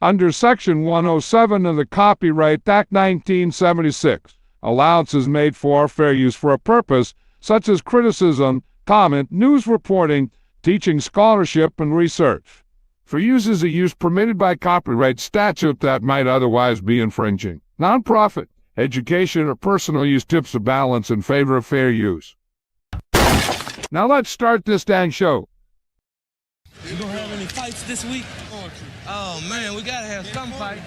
Under Section 107 of the Copyright Act 1976, allowance is made for fair use for a purpose such as criticism, comment, news reporting, teaching, scholarship, and research. For uses of use permitted by copyright statute that might otherwise be infringing. Nonprofit, education, or personal use tips the balance in favor of fair use. Now let's start this dang show. You don't have any fights this week? Oh man, we gotta have some fights.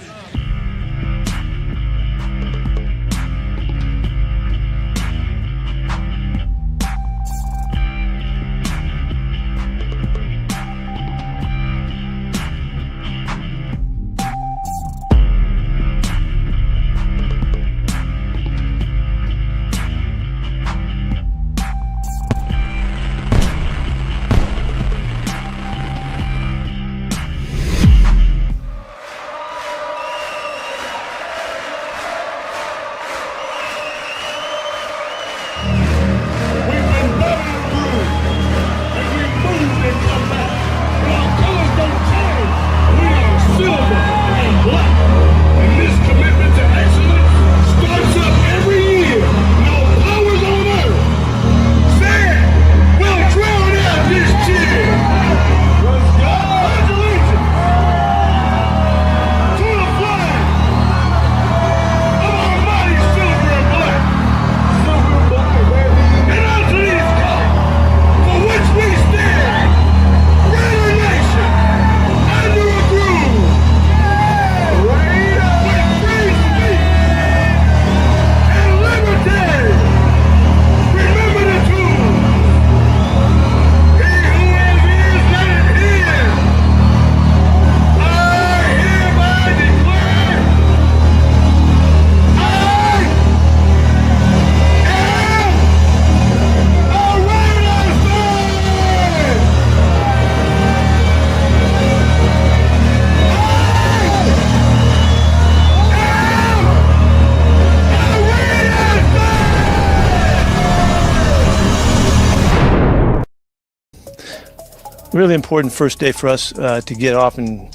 Really important first day for us to get off and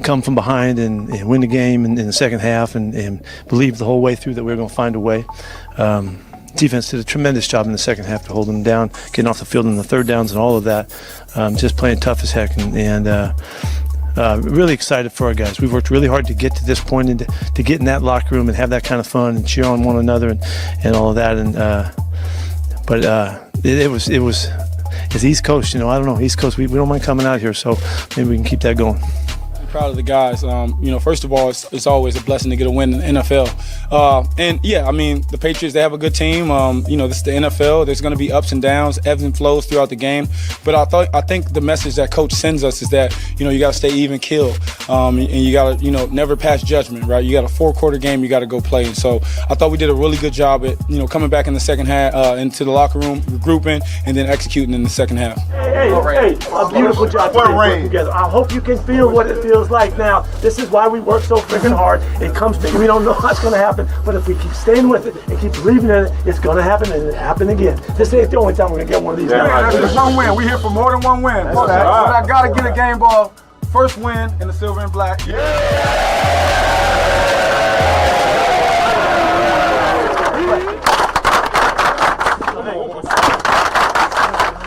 come from behind and win the game in the second half and believe the whole way through that we were going to find a way. Defense did a tremendous job in the second half to hold them down, getting off the field in the third downs and all of that. Just playing tough as heck and really excited for our guys. We've worked really hard to get to this point and to get in that locker room and have that kind of fun and cheer on one another and all of that. But it was. It's East Coast, I don't know, East Coast, we don't mind coming out here, so maybe we can keep that going. I'm proud of the guys. First of all, it's always a blessing to get a win in the NFL. The Patriots, they have a good team. This is the NFL. There's going to be ups and downs, ebbs and flows throughout the game. But I think the message that Coach sends us is that, you got to stay even keel. And you got to, never pass judgment, right? You got a 4-quarter game you got to go play. And so I thought we did a really good job at, coming back in the second half, into the locker room, regrouping, and then executing in the second half. Hey, a beautiful job together. I hope you can feel what it feels like now. This is why we work so freaking hard. It comes big. We don't know what's going to happen, but if we keep staying with it and keep believing in it, it's going to happen, and it happened again. This ain't the only time we're going to get one of these. That's one win. We're here for more than one win. But I got to get a game ball. First win in the silver and black. What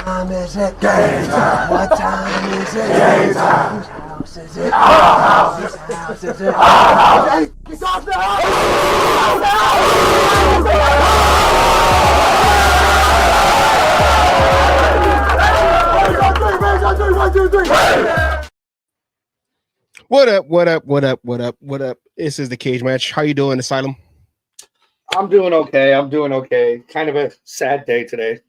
time is it? Game time. What time is it? Game time. Whose house is it? Our house. Whose house is it? Our house. It's off the house. What up? This is the Cage Match. How you doing, Asylum? I'm doing okay. Kind of a sad day today.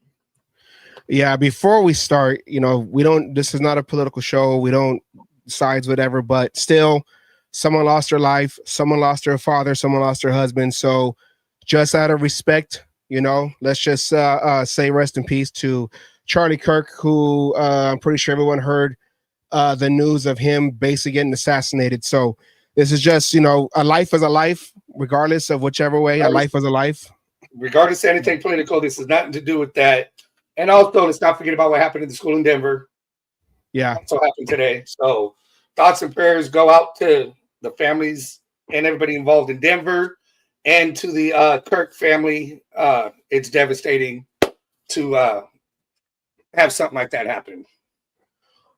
Yeah, before we start, this is not a political show. We don't sides, whatever, but still, someone lost their life, someone lost their father, someone lost their husband. So just out of respect, let's just say rest in peace to Charlie Kirk, who I'm pretty sure everyone heard the news of him basically getting assassinated. So this is just, a life is a life, regardless of whichever way, a life is a life. Regardless of anything political, this has nothing to do with that. And also, let's not forget about what happened in the school in Denver. Yeah. Also happened today. So thoughts and prayers go out to the families and everybody involved in Denver, and to the Kirk family. It's devastating to have something like that happen.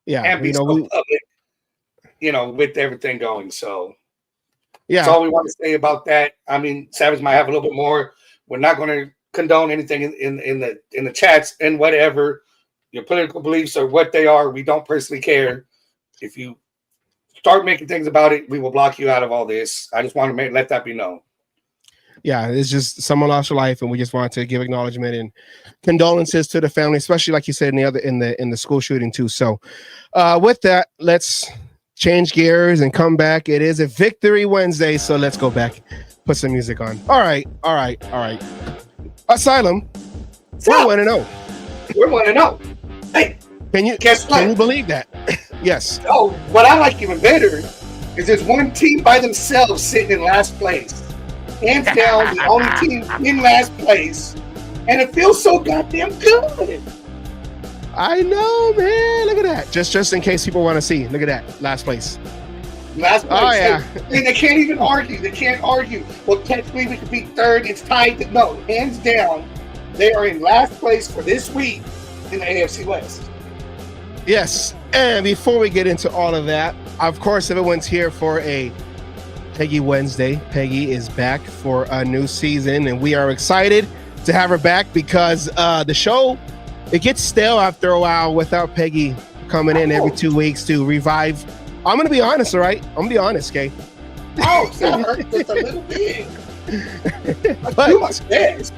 Yeah, and be you know, so public, with everything going. So yeah, that's all we want to say about that. I mean, Savage might have a little bit more. We're not going to condone anything in the chats and whatever your political beliefs or what they are. We don't personally care. If you start making things about it, we will block you out of all this. I just want to let that be known. Yeah, it's just someone lost their life, and we just want to give acknowledgement and condolences to the family, especially like you said in the school shooting too. So, with that, let's change gears and come back. It is a Victory Wednesday, so let's go back, put some music on. All right. Asylum, we're 1-0. We're 1-0. Hey, can you believe that? Yes. Oh, what I like even better is there's one team by themselves sitting in last place. Hands down, the only team in last place. And it feels so goddamn good. I know, man. Look at that. Just in case people want to see. Look at that. Last place. Last place. Oh, yeah. They can't even argue. They can't argue. Well, technically, we could be third. It's tied. No, hands down, they are in last place for this week in the AFC West. Yes. And before we get into all of that, of course, everyone's here for a Peggy Wednesday. Peggy is back for a new season, and we are excited to have her back because the show, it gets stale after a while without Peggy coming in every 2 weeks to revive. I'm going to be honest, all right? I'm going to be honest, okay? Oh, that hurt just a little bit. But, do my best.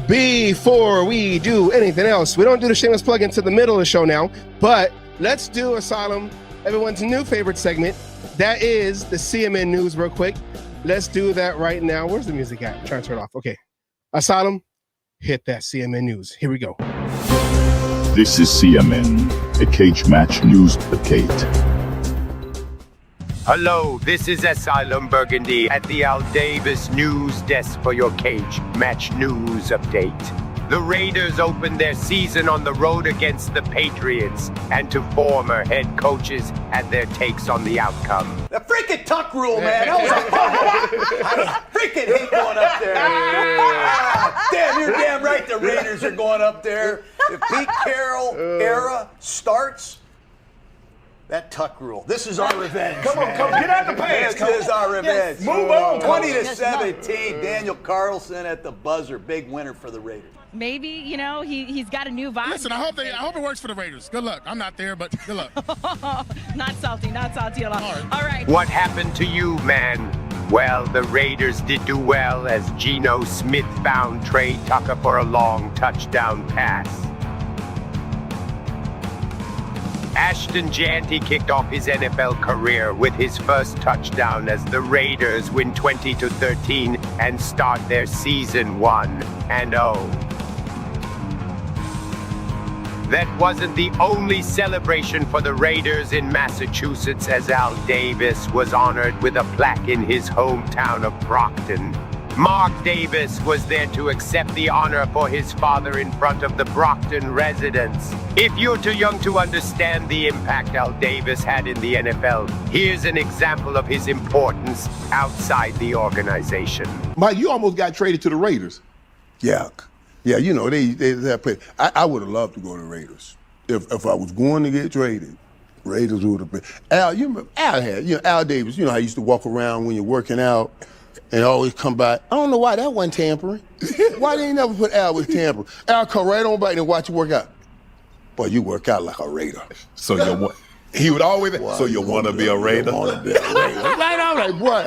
Before we do anything else, we don't do the shameless plug into the middle of the show now, but let's do Asylum, everyone's new favorite segment. That is the CMN News real quick. Let's do that right now. Where's the music at? I'm trying to turn it off. Okay. Asylum, hit that CMN News. Here we go. This is CMN, a cage match news update. Hello, this is Asylum Burgundy at the Al Davis News Desk for your Cage Match News update. The Raiders opened their season on the road against the Patriots, and two former head coaches had their takes on the outcome. The freaking tuck rule, man. That was a I freaking hate going up there. Damn, you're damn right the Raiders are going up there. If Pete Carroll era starts, that tuck rule. This is our revenge. Come on, get out the pants. This is our revenge. Yes. Move on. 20-17, Daniel Carlson at the buzzer. Big winner for the Raiders. Maybe, he's got a new vibe. Listen, I hope it works for the Raiders. Good luck. I'm not there, but good luck. Not salty at all. All right. What happened to you, man? Well, the Raiders did do well as Geno Smith found Trey Tucker for a long touchdown pass. Ashton Janty kicked off his NFL career with his first touchdown as the Raiders win 20-13 and start their season 1-0. That wasn't the only celebration for the Raiders in Massachusetts, as Al Davis was honored with a plaque in his hometown of Brockton. Mark Davis was there to accept the honor for his father in front of the Brockton residents. If you're too young to understand the impact Al Davis had in the NFL, here's an example of his importance outside the organization. Mike, you almost got traded to the Raiders. Yeah, they play. I would have loved to go to the Raiders. If I was going to get traded, Raiders would have been. Al Davis, how he used to walk around when you're working out and always come by. I don't know why that wasn't tampering. Why they ain't never put Al with tampering? Al come right on by and watch you work out. Boy, you work out like a Raider. So he would always. Boy, so you want to be a Raider? Right, I'm like, boy.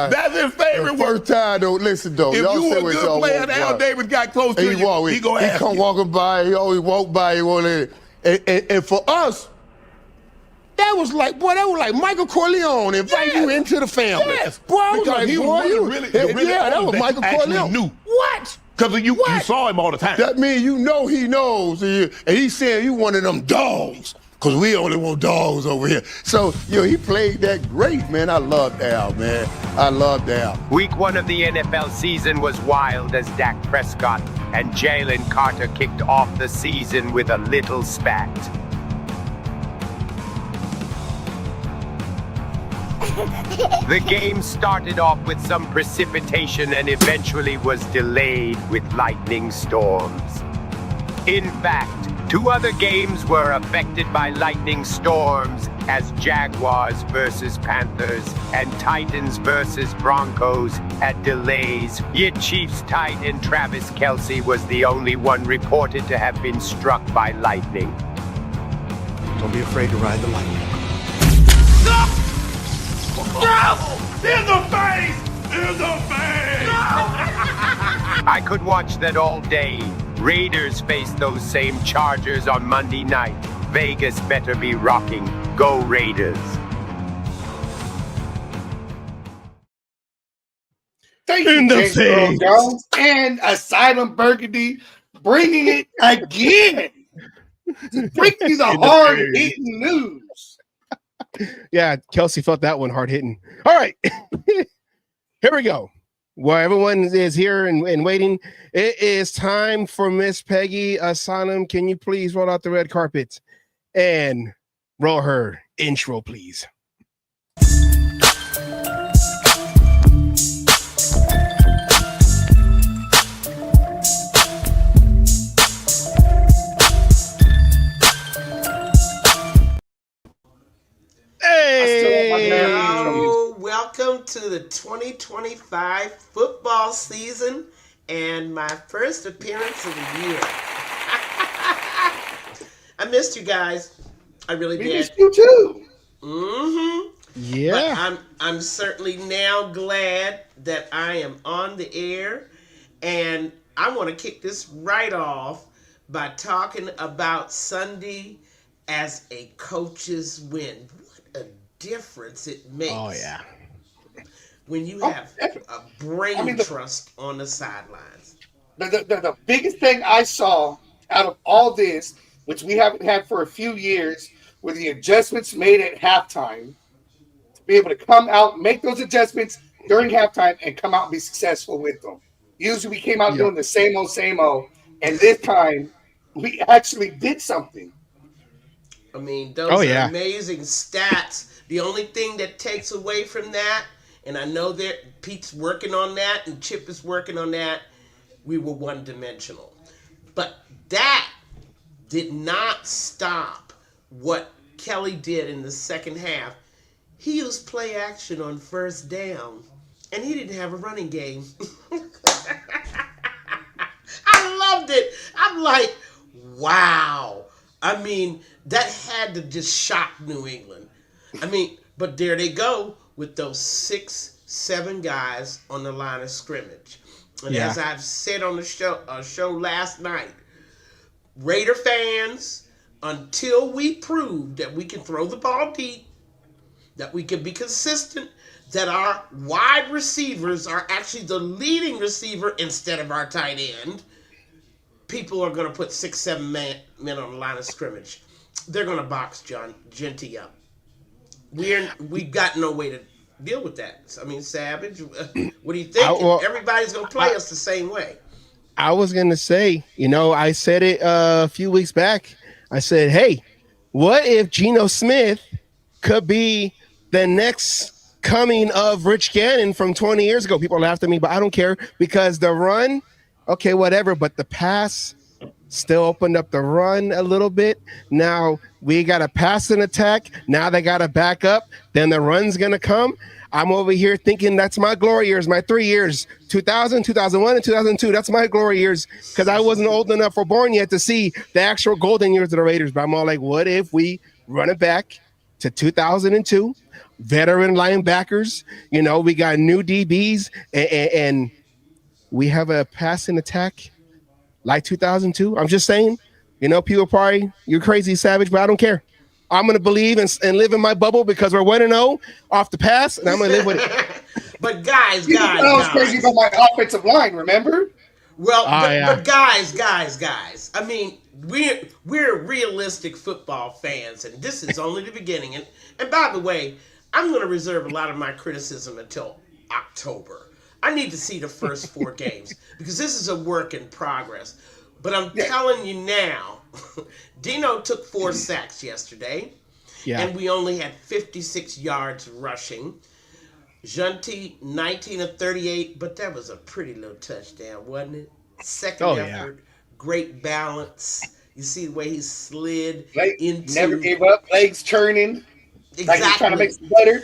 That's his favorite the first time, though. Listen, though. If y'all you say were a what y'all good player want, and Al Davis got close to you, he gonna ask come you. walking by. He always walk by. He want it. And for us, that was like Michael Corleone invite you into the family. Yes. Boy, I was Because like, he boy, was that was Michael Corleone. Knew. What? Because you saw him all the time. That means he knows. And he's saying you one of them dogs. Because we only want dogs over here. So, he played that great, man. I loved Al, man. I loved Al. Week 1 of the NFL season was wild as Dak Prescott and Jalen Carter kicked off the season with a little spat. The game started off with some precipitation and eventually was delayed with lightning storms. In fact, 2 other games were affected by lightning storms as Jaguars versus Panthers and Titans versus Broncos had delays, yet Chiefs tight end Travis Kelce was the only one reported to have been struck by lightning. Don't be afraid to ride the lightning. No! In the face! In the face! I could watch that all day. Raiders face those same Chargers on Monday night. Vegas better be rocking. Go Raiders. Thank In you, the James Earl face. Jones and Asylum Burgundy, bringing it again. Bring you the hard-hitting news. Yeah, Kelsey felt that one hard hitting. All right, here we go. While everyone is here and waiting, it is time for Miss Peggy Asylum. Can you please roll out the red carpet and roll her intro, please? Hello, welcome to the 2025 football season and my first appearance of the year. I missed you guys. I really did. Missed you too. Mm-hmm. Yeah. But I'm certainly now glad that I am on the air, and I want to kick this right off by talking about Sunday as a coach's win. What a difference it makes. Oh, yeah. When you have a brain trust on the sidelines. The biggest thing I saw out of all this, which we haven't had for a few years, were the adjustments made at halftime. To be able to come out, make those adjustments during halftime, and come out and be successful with them. Usually we came out doing the same old, and this time we actually did something. I mean, those are amazing stats. The only thing that takes away from that, and I know that Pete's working on that and Chip is working on that, we were one-dimensional. But that did not stop what Kelly did in the second half. He used play action on first down, and he didn't have a running game. I loved it. I'm like, wow. I mean, that had to just shock New England. I mean, but there they go with those 6-7 guys on the line of scrimmage. And as I've said on the show last night, Raider fans, until we prove that we can throw the ball deep, that we can be consistent, that our wide receivers are actually the leading receiver instead of our tight end, people are going to put 6-7 men on the line of scrimmage. They're going to box Genty up. We've got no way to deal with that. I mean, Savage, what do you think? Everybody's going to play us the same way. I was going to say, I said it a few weeks back. I said, hey, what if Geno Smith could be the next coming of Rich Gannon from 20 years ago? People laughed at me, but I don't care because the run, okay, whatever, but the pass still opened up the run a little bit. Now we got a pass and attack. Now they got to back up. Then the run's going to come. I'm over here thinking that's my glory years, my 3 years, 2000, 2001, and 2002. That's my glory years because I wasn't old enough or born yet to see the actual golden years of the Raiders. But I'm all like, what if we run it back to 2002? Veteran linebackers, we got new DBs, and we have a passing attack like 2002. I'm just saying, people probably, you're crazy, Savage, but I don't care. I'm going to believe and live in my bubble because we're 1-0 off the pass, and I'm going to live with it. But guys. I was crazy about my offensive line, remember? Well, but guys. I mean, we're realistic football fans, and this is only the beginning. And by the way, I'm going to reserve a lot of my criticism until October. I need to see the first 4 games because this is a work in progress. But I'm telling you now, Dino took 4 sacks yesterday. Yeah. And we only had 56 yards rushing. Junty, 19 of 38, but that was a pretty little touchdown, wasn't it? Second effort, great balance. You see the way he slid into... Never gave up, legs turning. Exactly. Like he's trying to make some butter.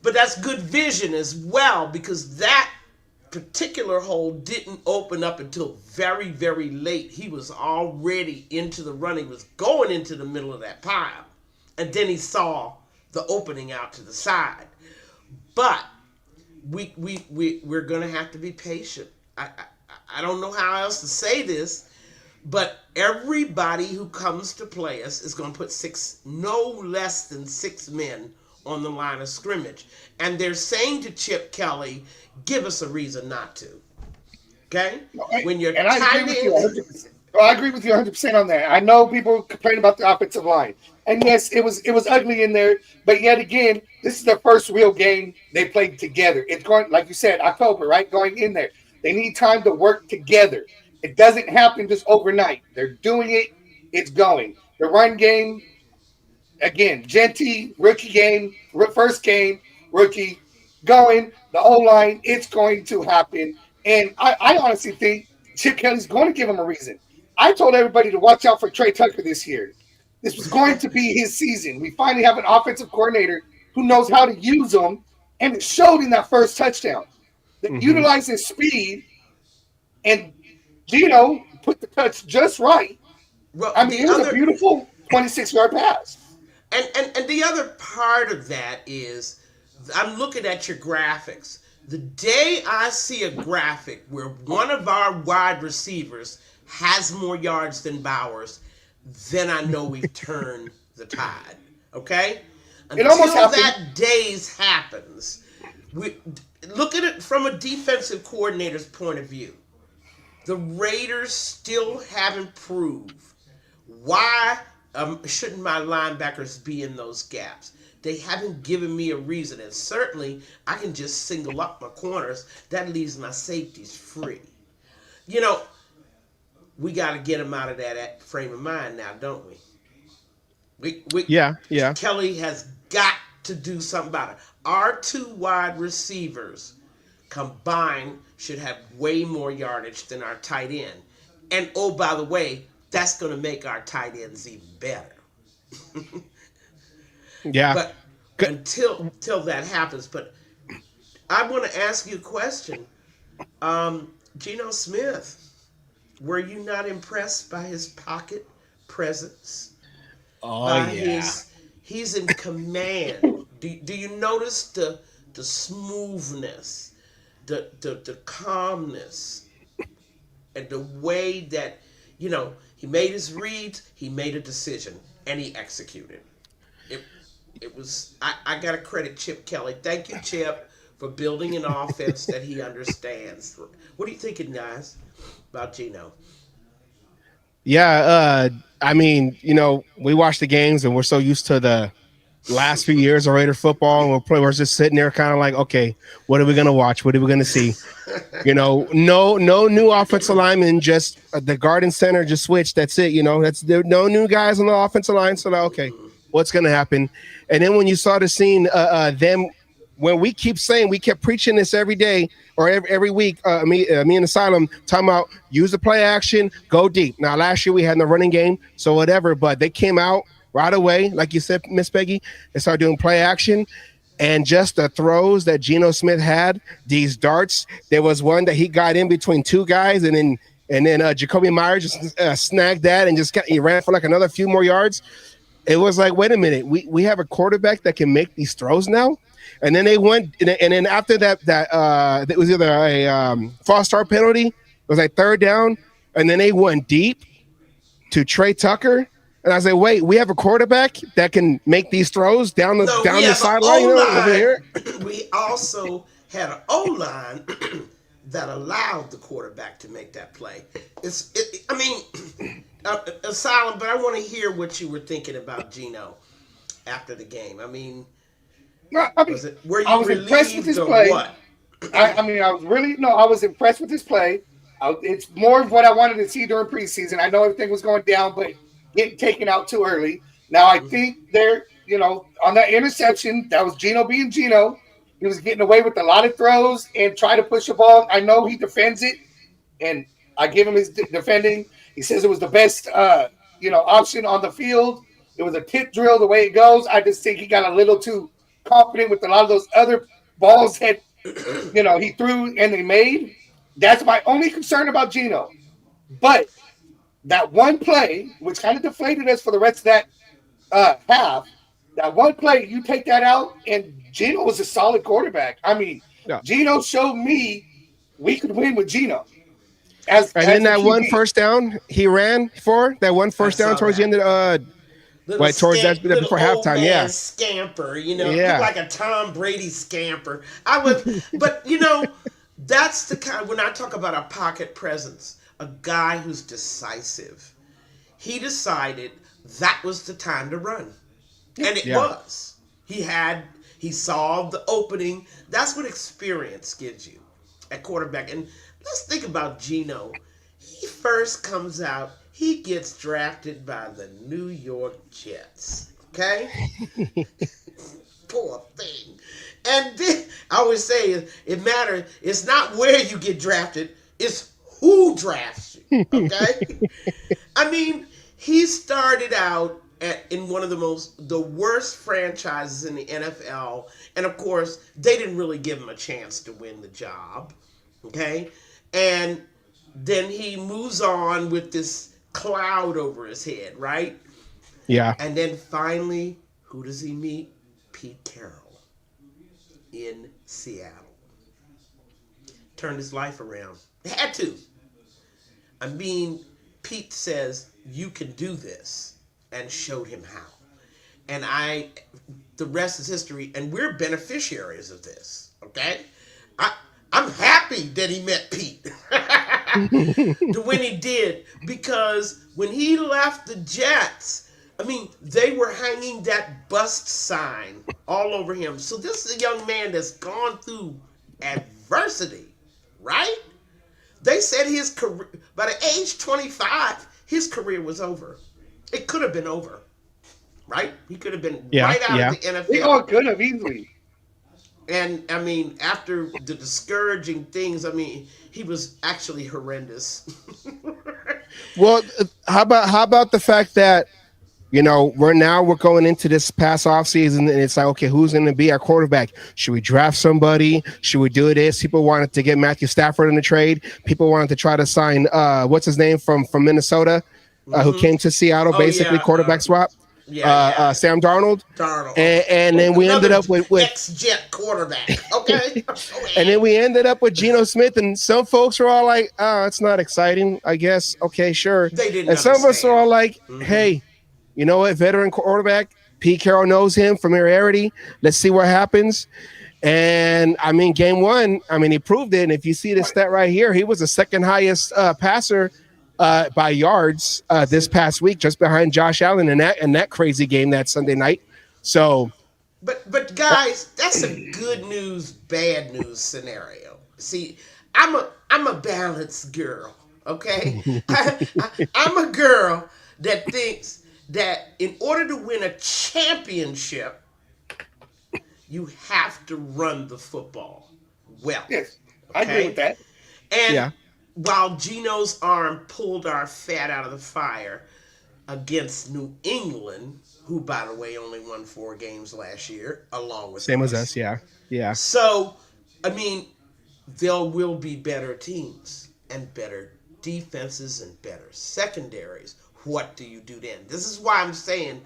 But that's good vision as well, because that particular hole didn't open up until very, very late. He was already into the run. He was going into the middle of that pile. And then he saw the opening out to the side. But we're going to have to be patient. I don't know how else to say this, but everybody who comes to play us is going to put no less than 6 men on the line of scrimmage. And they're saying to Chip Kelly, give us a reason not to. Okay? When you're and I agree with you 100%. I agree with you 100% on that. I know people complain about the offensive line. And yes, it was ugly in there. But yet again, this is the first real game they played together. It's going, like you said, October, right? Going in there. They need time to work together. It doesn't happen just overnight. They're doing it. It's going. The run game, again, Genty, rookie game, first game, rookie, going. The O-line, it's going to happen. And I honestly think Chip Kelly's going to give him a reason. I told everybody to watch out for Trey Tucker this year. This was going to be his season. We finally have an offensive coordinator who knows how to use him, and it showed in that first touchdown. Utilize his speed, and Gino put the touch just right. Well, I mean, it was a beautiful 26-yard pass. And the other part of that is, I'm looking at your graphics. The day I see a graphic where one of our wide receivers has more yards than Bowers, then I know we've turned the tide. Okay? Until that days happens, we look at it from a defensive coordinator's point of view. The Raiders still haven't proved why shouldn't my linebackers be in those gaps. They haven't given me a reason, and certainly I can just single up my corners. That leaves my safeties free. You know, we got to get them out of that frame of mind now, don't we? Yeah. Kelly has got to do something about it. Our 2 wide receivers combined should have way more yardage than our tight end. And oh, by the way, that's going to make our tight ends even better. Yeah. But until that happens, but I want to ask you a question. Geno Smith, were you not impressed by his pocket presence? He's in command. Do you notice the smoothness, the calmness, and the way that, you know, he made his reads, he made a decision, and he executed. It was, I got to credit Chip Kelly. Thank you, Chip, for building an offense that he understands. What are you thinking, guys, about Geno? Yeah, I mean, you know, we watch the games and we're so used to the last few years of Raider football, and we're just sitting there kind of like, okay, what are we going to watch? What are we going to see? You know, no new offensive lineman, just the Garden Center just switched. That's it. You know, there no new guys on the offensive line. So, okay, what's going to happen? And then when you saw the scene, them, when we kept preaching this every day or every week, me and Asylum, talking about use the play action, go deep. Now, last year we had no running game, so whatever, but they came out right away, like you said, Miss Peggy, they started doing play action. And just the throws that Geno Smith had, these darts, there was one that he got in between 2 guys, and then Jacoby Myers just snagged that and he ran for like another few more yards. It was like, wait a minute, we have a quarterback that can make these throws now? And then they went, and then after that it was either a false start penalty, it was like 3rd down, and then they went deep to Trey Tucker. And I was like, wait, we have a quarterback that can make these throws down the sideline, you know, over here? We also had an O-line that allowed the quarterback to make that play. Asylum, but I want to hear what you were thinking about Geno after the game. I was impressed with his play. What? I was impressed with his play. It's more of what I wanted to see during preseason. I know everything was going down, but getting taken out too early. Now I think on that interception, that was Geno being Geno. He was getting away with a lot of throws and try to push the ball. I know he defends it, and I give him his defending. He says it was the best, option on the field. It was a tip drill the way it goes. I just think he got a little too confident with a lot of those other balls that, he threw and they made. That's my only concern about Geno. But that one play, which kind of deflated us for the rest of that half, that one play, you take that out, and Geno was a solid quarterback. I mean, Geno showed me we could win with Geno. And then that one first down he ran for, that one first down towards the end of towards that before halftime, yeah. Scamper, look like a Tom Brady scamper. But that's the kind, when I talk about a pocket presence, a guy who's decisive. He decided that was the time to run. And it was. He saw the opening. That's what experience gives you at quarterback. And let's think about Geno. He first comes out, he gets drafted by the New York Jets. Okay? Poor thing. And then, I always say it matters. It's not where you get drafted, it's who drafts you. Okay? I mean, he started out in one of the worst franchises in the NFL, and of course, they didn't really give him a chance to win the job. Okay? And then he moves on with this cloud over his head, right? Yeah. And then finally, who does he meet? Pete Carroll in Seattle. Turned his life around. Had to. I mean, Pete says, you can do this, and showed him how. And the rest is history, and we're beneficiaries of this, okay? I'm happy that he met Pete when he did, because when he left the Jets, I mean, they were hanging that bust sign all over him. So this is a young man that's gone through adversity, right? They said his career, by the age 25, his career was over. It could have been over, right? He could have been right out of the NFL. They all could have easily. And, I mean, after the discouraging things, I mean, he was actually horrendous. Well, how about the fact that, we're going into this past offseason, and it's like, okay, who's going to be our quarterback? Should we draft somebody? Should we do this? People wanted to get Matthew Stafford in the trade. People wanted to try to sign, what's his name from Minnesota, who came to Seattle, quarterback swap. Sam Darnold. And then we ended up with ex-Jet quarterback. Okay. And then we ended up with Geno Smith, and some folks were all like, it's not exciting, I guess. Okay, sure. They didn't and some of us are all like, hey, you know what, veteran quarterback, Pete Carroll knows him, familiarity. Let's see what happens. And I mean, game one, he proved it. And if you see the stat right here, he was the second highest passer by yards this past week, just behind Josh Allen in that crazy game that Sunday night. So, but guys, that's a good news, bad news scenario. See, I'm a balanced girl, okay? I'm a girl that thinks that in order to win a championship, you have to run the football well. Yes, I agree with that. And while Geno's arm pulled our fat out of the fire against New England, who, by the way, only won 4 games last year, along with same as us, yeah. So, I mean, there will be better teams and better defenses and better secondaries. What do you do then? This is why I'm saying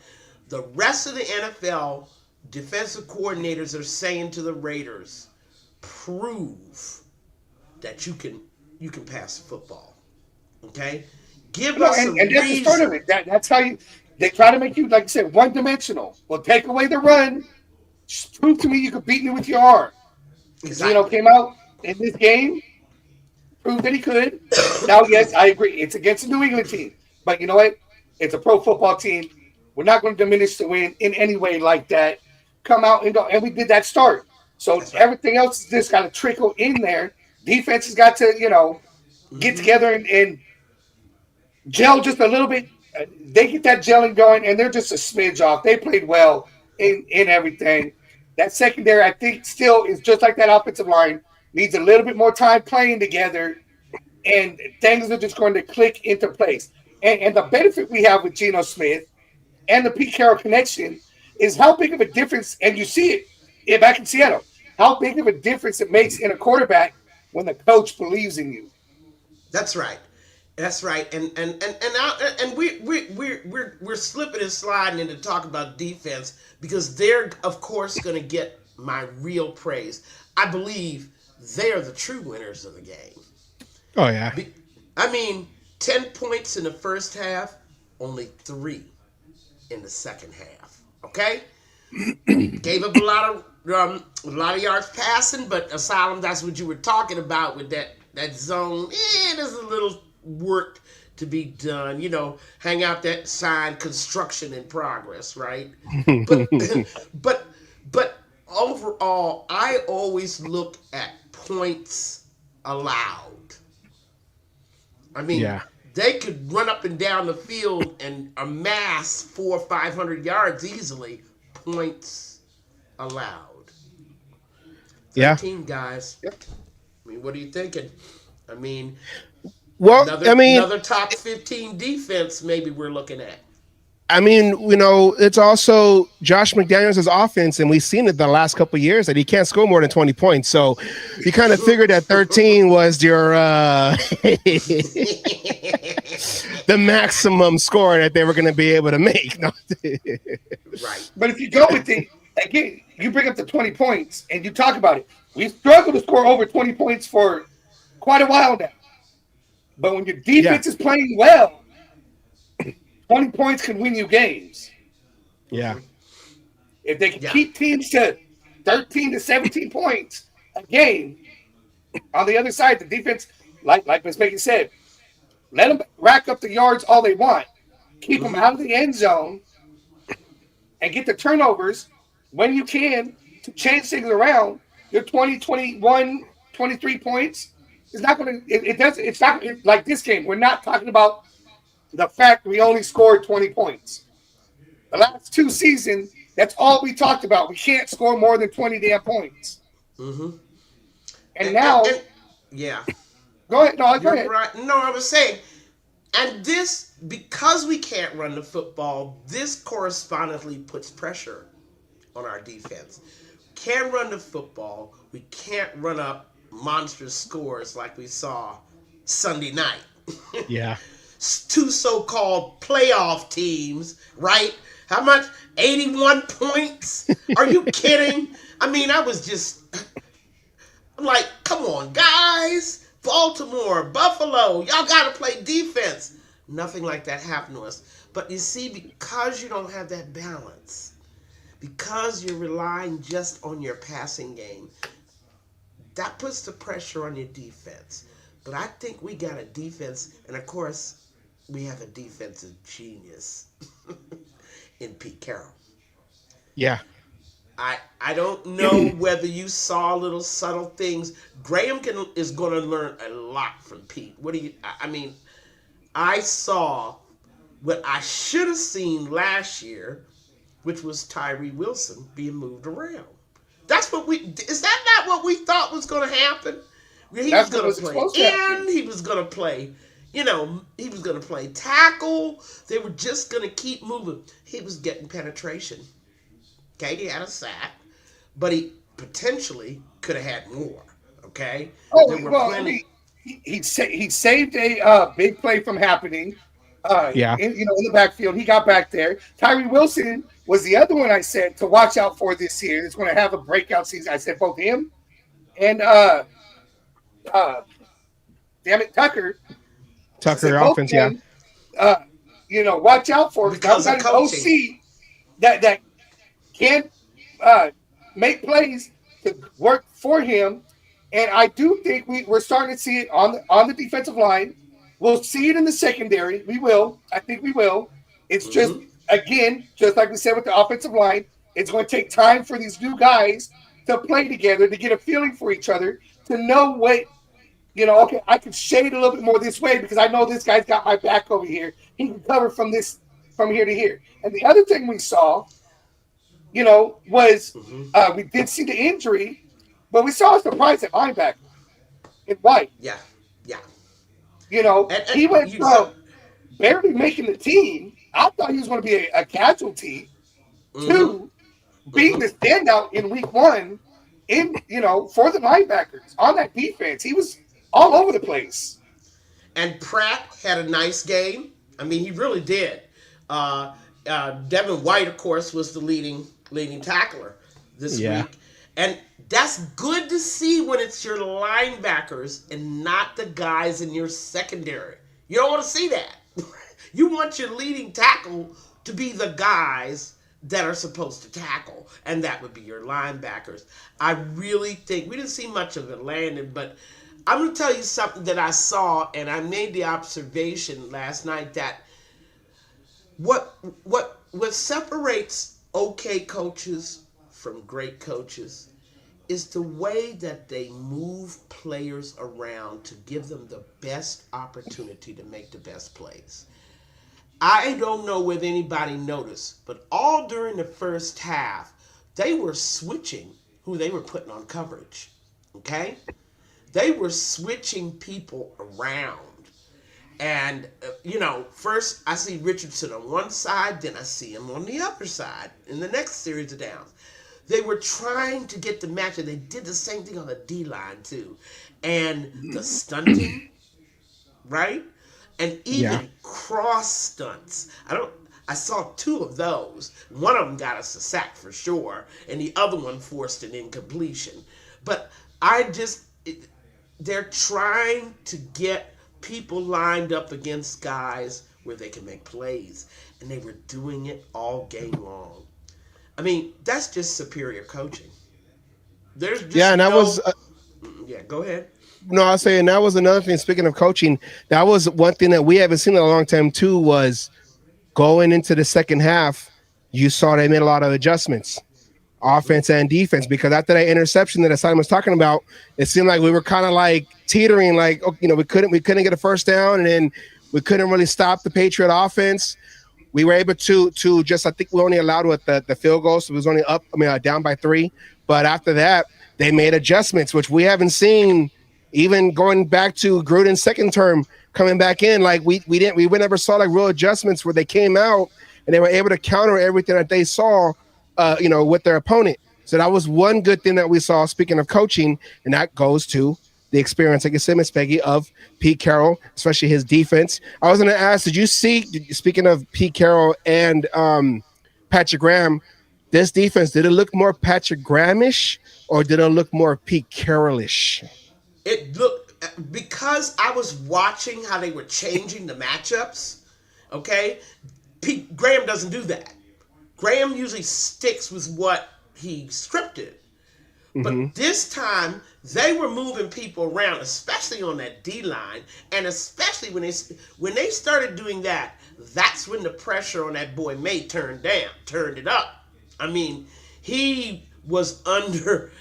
the rest of the NFL defensive coordinators are saying to the Raiders, prove that you can pass the football. Okay? Give us a and that's the start of it. That's how they try to make you, like you said, one-dimensional. Well, take away the run. Just prove to me you can beat me with your arm. Exactly. Came out in this game, proved that he could. Now, yes, I agree. It's against a New England team. But you know what? It's a pro football team. We're not going to diminish the win in any way like that. Come out and go. And we did that start. So everything else is just got to trickle in there. Defense has got to, get together and gel just a little bit. They get that gelling going, and they're just a smidge off. They played well. in everything. That secondary, I think, still is just like that offensive line. Needs a little bit more time playing together, and things are just going to click into place. And the benefit we have with Geno Smith and the Pete Carroll connection is how big of a difference, and you see it back in Seattle, how big of a difference it makes in a quarterback when the coach believes in you. That's right. That's right. And we're slipping and sliding into talk about defense because they're of course going to get my real praise. I believe they are the true winners of the game. Oh yeah. I mean, 10 points in the first half, only 3 in the second half. Okay? Gave up a lot of yards passing, but Asylum, that's what you were talking about with that zone. There's a little work to be done. You know, hang out that sign, construction in progress, right? But overall, I always look at points allowed. I mean, they could run up and down the field and amass 400 or 500 yards easily. Points allowed. 13 guys. I mean, what are you thinking? I mean, another top 15 defense maybe we're looking at. I mean, you know, it's also Josh McDaniels' offense, and we've seen it the last couple of years that he can't score more than 20 points. So you kind of figured that 13 was your the maximum score that they were going to be able to make. Right. But if you go with it, again, you bring up the 20 points and you talk about it. We've struggled to score over 20 points for quite a while now. But when your defense is playing well, 20 points can win you games. Yeah. If they can keep teams to 13 to 17 points a game, on the other side, the defense, like Ms. Peggy said, let them rack up the yards all they want. Keep them out of the end zone and get the turnovers when you can to change things around. Your 20, 21, 23 points is not going to, it's not like this game. We're not talking about the fact we only scored 20 points. The last 2 seasons, that's all we talked about. We can't score more than 20 damn points. Mm-hmm. And now... yeah. Go ahead. No, go ahead. Right. No, I was saying, and this, because we can't run the football, this correspondingly puts pressure on our defense. Can't run the football. We can't run up monstrous scores like we saw Sunday night. Yeah. 2 so-called playoff teams, right? How much? 81 points? Are you kidding? I mean, I'm like, come on, guys. Baltimore, Buffalo, y'all got to play defense. Nothing like that happened to us. But you see, because you don't have that balance, because you're relying just on your passing game, that puts the pressure on your defense. But I think we got a defense, and of course, we have a defensive genius in Pete Carroll. Yeah. I don't know whether you saw little subtle things. Graham is going to learn a lot from Pete. I mean, I saw what I should have seen last year, which was Tyree Wilson being moved around. Is that not what we thought was going to happen? He was going to play in, he was going to play, he was going to play tackle. They were just going to keep moving. He was getting penetration. Okay, he had a sack, but he potentially could have had more. Okay. He saved a big play from happening. In the backfield, he got back there. Tyree Wilson was the other one I said to watch out for this year. It's going to have a breakout season. I said both him and Tucker. Offense, Watch out for because of coaching. OC that can make plays to work for him, and I do think we're starting to see it on the defensive line. We'll see it in the secondary. We will. I think we will. It's just again, just like we said with the offensive line, it's going to take time for these new guys to play together, to get a feeling for each other, to know what. Okay, I can shade a little bit more this way because I know this guy's got my back over here. He can cover from here to here. And the other thing we saw was we did see the injury, but we saw a surprise at linebacker in White. Yeah. He went from barely making the team. I thought he was going to be a casualty to being the standout in week 1 for the linebackers on that defense. He was all over the place. And Pratt had a nice game. I mean, he really did. Devin White, of course, was the leading tackler this week. And that's good to see when it's your linebackers and not the guys in your secondary. You don't want to see that. You want your leading tackle to be the guys that are supposed to tackle, and that would be your linebackers. I really think we didn't see much of it landing, but I'm going to tell you something that I saw, and I made the observation last night that what separates okay coaches from great coaches is the way that they move players around to give them the best opportunity to make the best plays. I don't know whether anybody noticed, but all during the first half, they were switching who they were putting on coverage. Okay? They were switching people around. And, first I see Richardson on one side, then I see him on the other side in the next series of downs. They were trying to get the match, and they did the same thing on the D-line, too. And the stunting, right? And even cross stunts. I saw 2 of those. One of them got us a sack for sure, and the other one forced an incompletion. But they're trying to get people lined up against guys where they can make plays, and they were doing it all game long. I mean, that's just superior coaching. There's just go ahead. No, I was saying that was another thing. Speaking of coaching, that was one thing that we haven't seen in a long time too. Was going into the second half, you saw they made a lot of adjustments, offense and defense. Because after that interception that Asylum was talking about, it seemed like we were kind of like teetering, like we couldn't get a first down, and then we couldn't really stop the Patriot offense. We were able to just, I think we only allowed with the field goal, so it was only down by 3. But after that, they made adjustments, which we haven't seen. Even going back to Gruden's second term, coming back in, like we never saw like real adjustments where they came out and they were able to counter everything that they saw, with their opponent. So that was one good thing that we saw. Speaking of coaching, and that goes to the experience, like you said, Miss Peggy, of Pete Carroll, especially his defense. I was going to ask, did you see? Speaking of Pete Carroll and Patrick Graham, this defense, did it look more Patrick Graham-ish or did it look more Pete Carroll-ish? It looked, because I was watching how they were changing the matchups, okay? Pete Graham doesn't do that. Graham usually sticks with what he scripted. But this time, they were moving people around, especially on that D-line, and especially when they started doing that, that's when the pressure on that boy May turned it up. I mean, he was under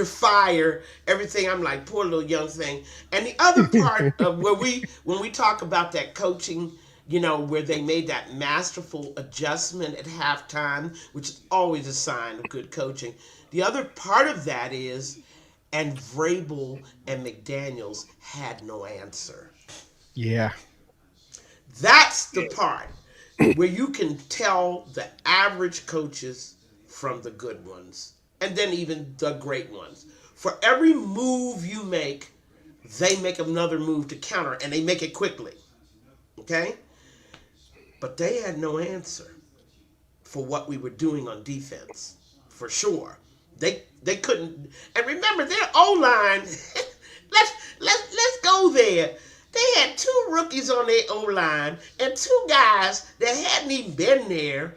fire, everything. I'm like, poor little young thing. And the other part of when we talk about that coaching, where they made that masterful adjustment at halftime, which is always a sign of good coaching. The other part of that is, and Vrabel and McDaniels had no answer. Yeah. That's the part where you can tell the average coaches from the good ones, and then even the great ones. For every move you make, they make another move to counter, and they make it quickly. Okay? But they had no answer for what we were doing on defense, for sure. They couldn't. And remember, their O-line, let's go there. They had 2 rookies on their O-line and 2 guys that hadn't even been there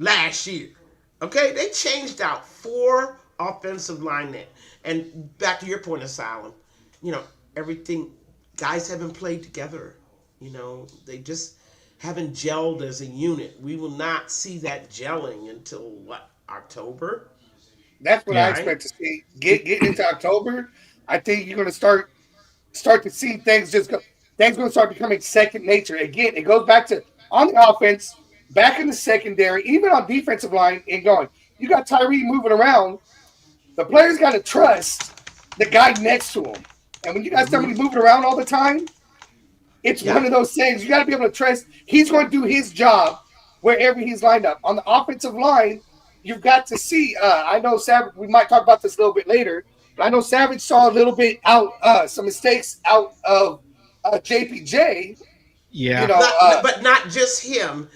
last year. Okay? They changed out 4 offensive linemen. And back to your point, Asylum, everything, guys haven't played together. They just haven't gelled as a unit. We will not see that gelling until, October? That's what I expect to see. Getting into October, I think you're going to start to see things just go. Things going to start becoming second nature. Again, it goes back to, on the offense, back in the secondary, even on defensive line, and going, you got Tyree moving around. The players got to trust the guy next to him. And when you got somebody moving around all the time, it's one of those things. You got to be able to trust he's going to do his job wherever he's lined up. On the offensive line, you've got to see. I know Savage, we might talk about this a little bit later, but I know Savage saw a little bit out, some mistakes out of JPJ. Yeah. You know, but not just him.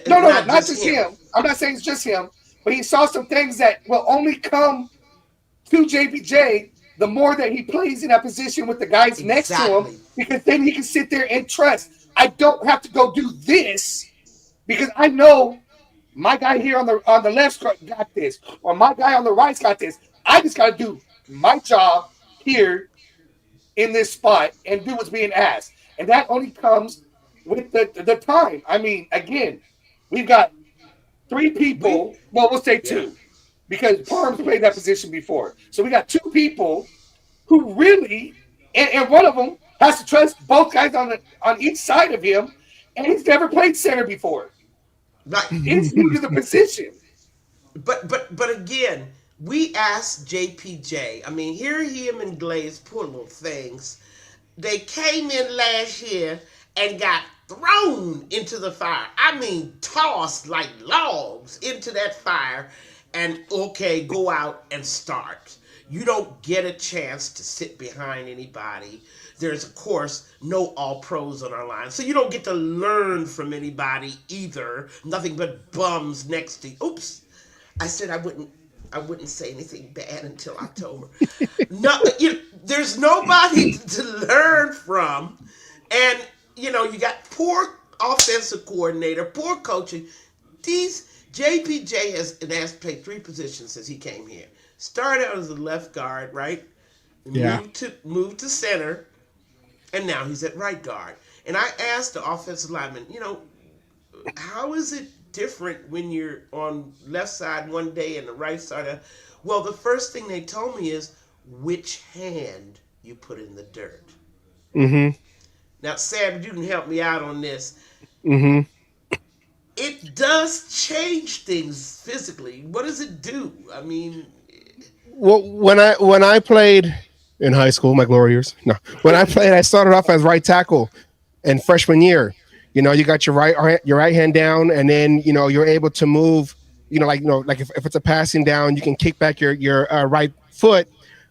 No, not just him. I'm not saying it's just him, but he saw some things that will only come to JPJ the more that he plays in that position with the guys next to him, because then he can sit there and trust. I don't have to go do this because I know my guy here on the left got this, or my guy on the right's got this. I just got to do my job here in this spot and do what's being asked, and that only comes with the time. I mean, again, we've got 3 people. Well, we'll say 2, because Parms played that position before. So we got 2 people who really, and one of them has to trust both guys on each side of him, and he's never played center before. Right. He's new to the position. But again, we asked JPJ. I mean, here him and Glaze, poor little things. They came in last year and got thrown into the fire. I mean, tossed like logs into that fire, and okay, go out and start. You don't get a chance to sit behind anybody. There's, of course, no all-pros on our line, so you don't get to learn from anybody either. Nothing but bums next to you. Oops, I said I wouldn't say anything bad until October. No, there's nobody to learn from, and you got poor offensive coordinator, poor coaching. JPJ has played 3 positions since he came here. Started out as a left guard, right? Moved to center, and now he's at right guard. And I asked the offensive lineman, how is it different when you're on left side one day and the right side? Well, the first thing they told me is which hand you put in the dirt. Mm-hmm. Now, Sam, you can help me out on this. Mm-hmm. It does change things physically. What does it do? I mean, well, when I played in high school, my glory years. No, when I played, I started off as right tackle in freshman year. You got your right hand down, and then you're able to move. Like if it's a passing down, you can kick back your right foot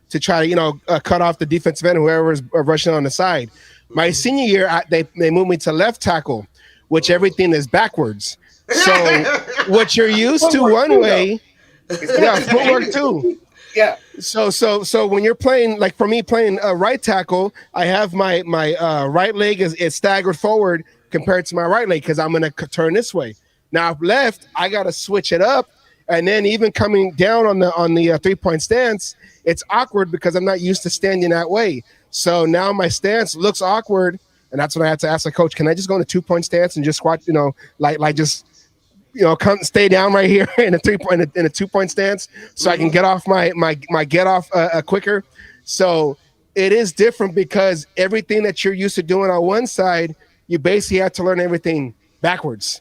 to try to cut off the defensive end, whoever's rushing on the side. My senior year, they moved me to left tackle, which everything is backwards. So what you're used to one way, footwork too. Yeah. So when you're playing, like for me playing right tackle, I have my right leg is staggered forward compared to my right leg because I'm gonna turn this way. Now left, I gotta switch it up, and then even coming down on the 3-point stance, it's awkward because I'm not used to standing that way. So now my stance looks awkward, and that's when I had to ask the coach, can I just go in a 2-point stance and just squat, come stay down right here in a 2-point stance so I can get off my get off quicker. So it is different because everything that you're used to doing on one side, you basically have to learn everything backwards.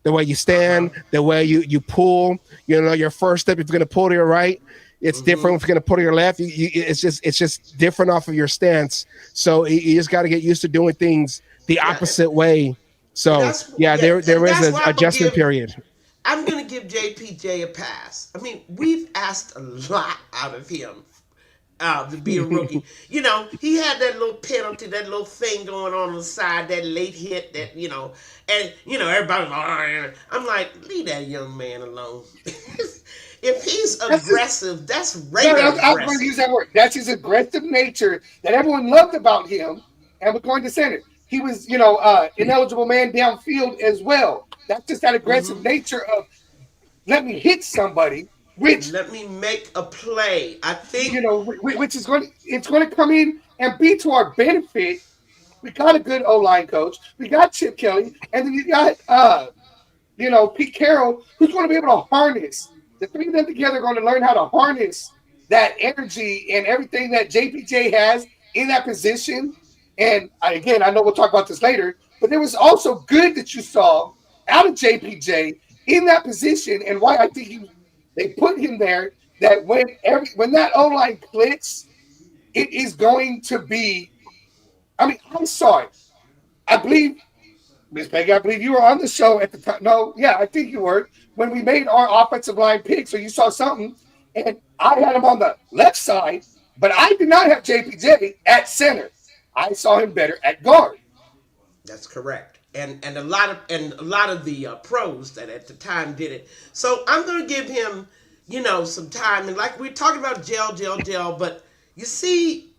The way you stand, the way you pull, your first step, if you're going to pull to your right, it's different. If you're going to pull to your left, it's just different off of your stance. So you just got to get used to doing things the opposite way. So there is an adjustment period. I'm going to give JPJ a pass. I mean, we've asked a lot out of him to be a rookie. He had that little penalty, that little thing going on the side, that late hit, that and everybody's like, I'm like, leave that young man alone. If he's aggressive, that's Raider aggressive. I was going to use that word. That's his aggressive nature that everyone loved about him, and we're going to center. He was, ineligible man downfield as well. That's just that aggressive nature of let me hit somebody, which let me make a play. I think which is going to come in and be to our benefit. We got a good O-line coach. We got Chip Kelly, and then you got Pete Carroll, who's going to be able to harness. The 3 of them together are going to learn how to harness that energy and everything that JPJ has in that position. And again, I know we'll talk about this later, but it was also good that you saw out of JPJ in that position, and why I think they put him there. That when that O line clicks, it is going to be. I mean, I saw it. I believe, Miss Peggy, I believe you were on the show at the time. No, yeah, I think you were when we made our offensive line pick. So you saw something, and I had him on the left side, but I did not have JPJ at center. I saw him better at guard. That's correct. And a lot of the pros that at the time did it. So I'm going to give him, some time. And like we're talking about gel. But you see,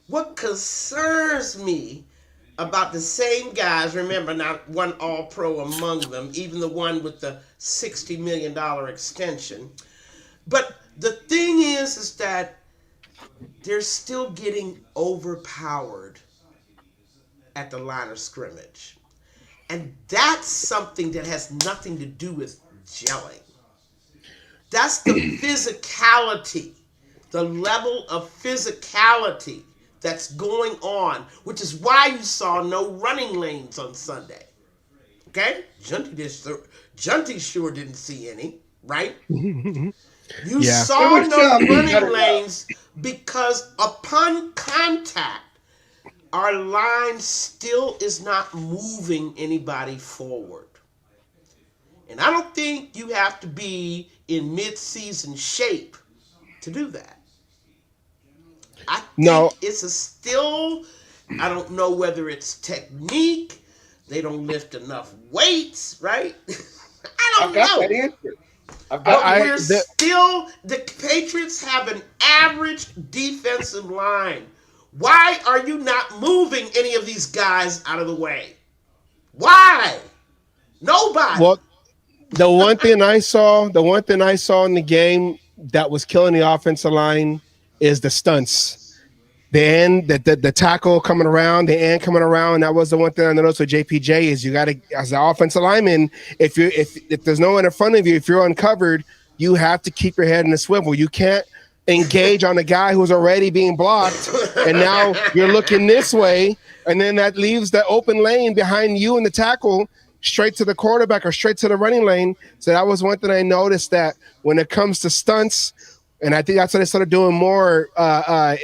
what concerns me about the same guys, remember, not one all-pro among them, even the one with the $60 million extension. But the thing is that they're still getting overpowered at the line of scrimmage. And that's something that has nothing to do with gelling. That's the physicality, the level of physicality that's going on, which is why you saw no running lanes on Sunday. Okay? Junty sure didn't see any, right? You saw no running lanes because upon contact, our line still is not moving anybody forward. And I don't think you have to be in mid-season shape to do that. I think it's I don't know whether it's technique, they don't lift enough weights, right? I don't know. That answer. The Patriots have an average defensive line. Why are you not moving any of these guys out of the way? Why? Nobody. Well, the one thing I saw in the game that was killing the offensive line is the stunts. The tackle coming around, the end coming around. That was the one thing I noticed with JPJ is you got to, as an offensive lineman, if there's no one in front of you, if you're uncovered, you have to keep your head in a swivel. You can't engage on a guy who's already being blocked, and now you're looking this way, and then that leaves the open lane behind you and the tackle straight to the quarterback or straight to the running lane. So that was one thing I noticed, that when it comes to stunts, and I think that's what they started doing more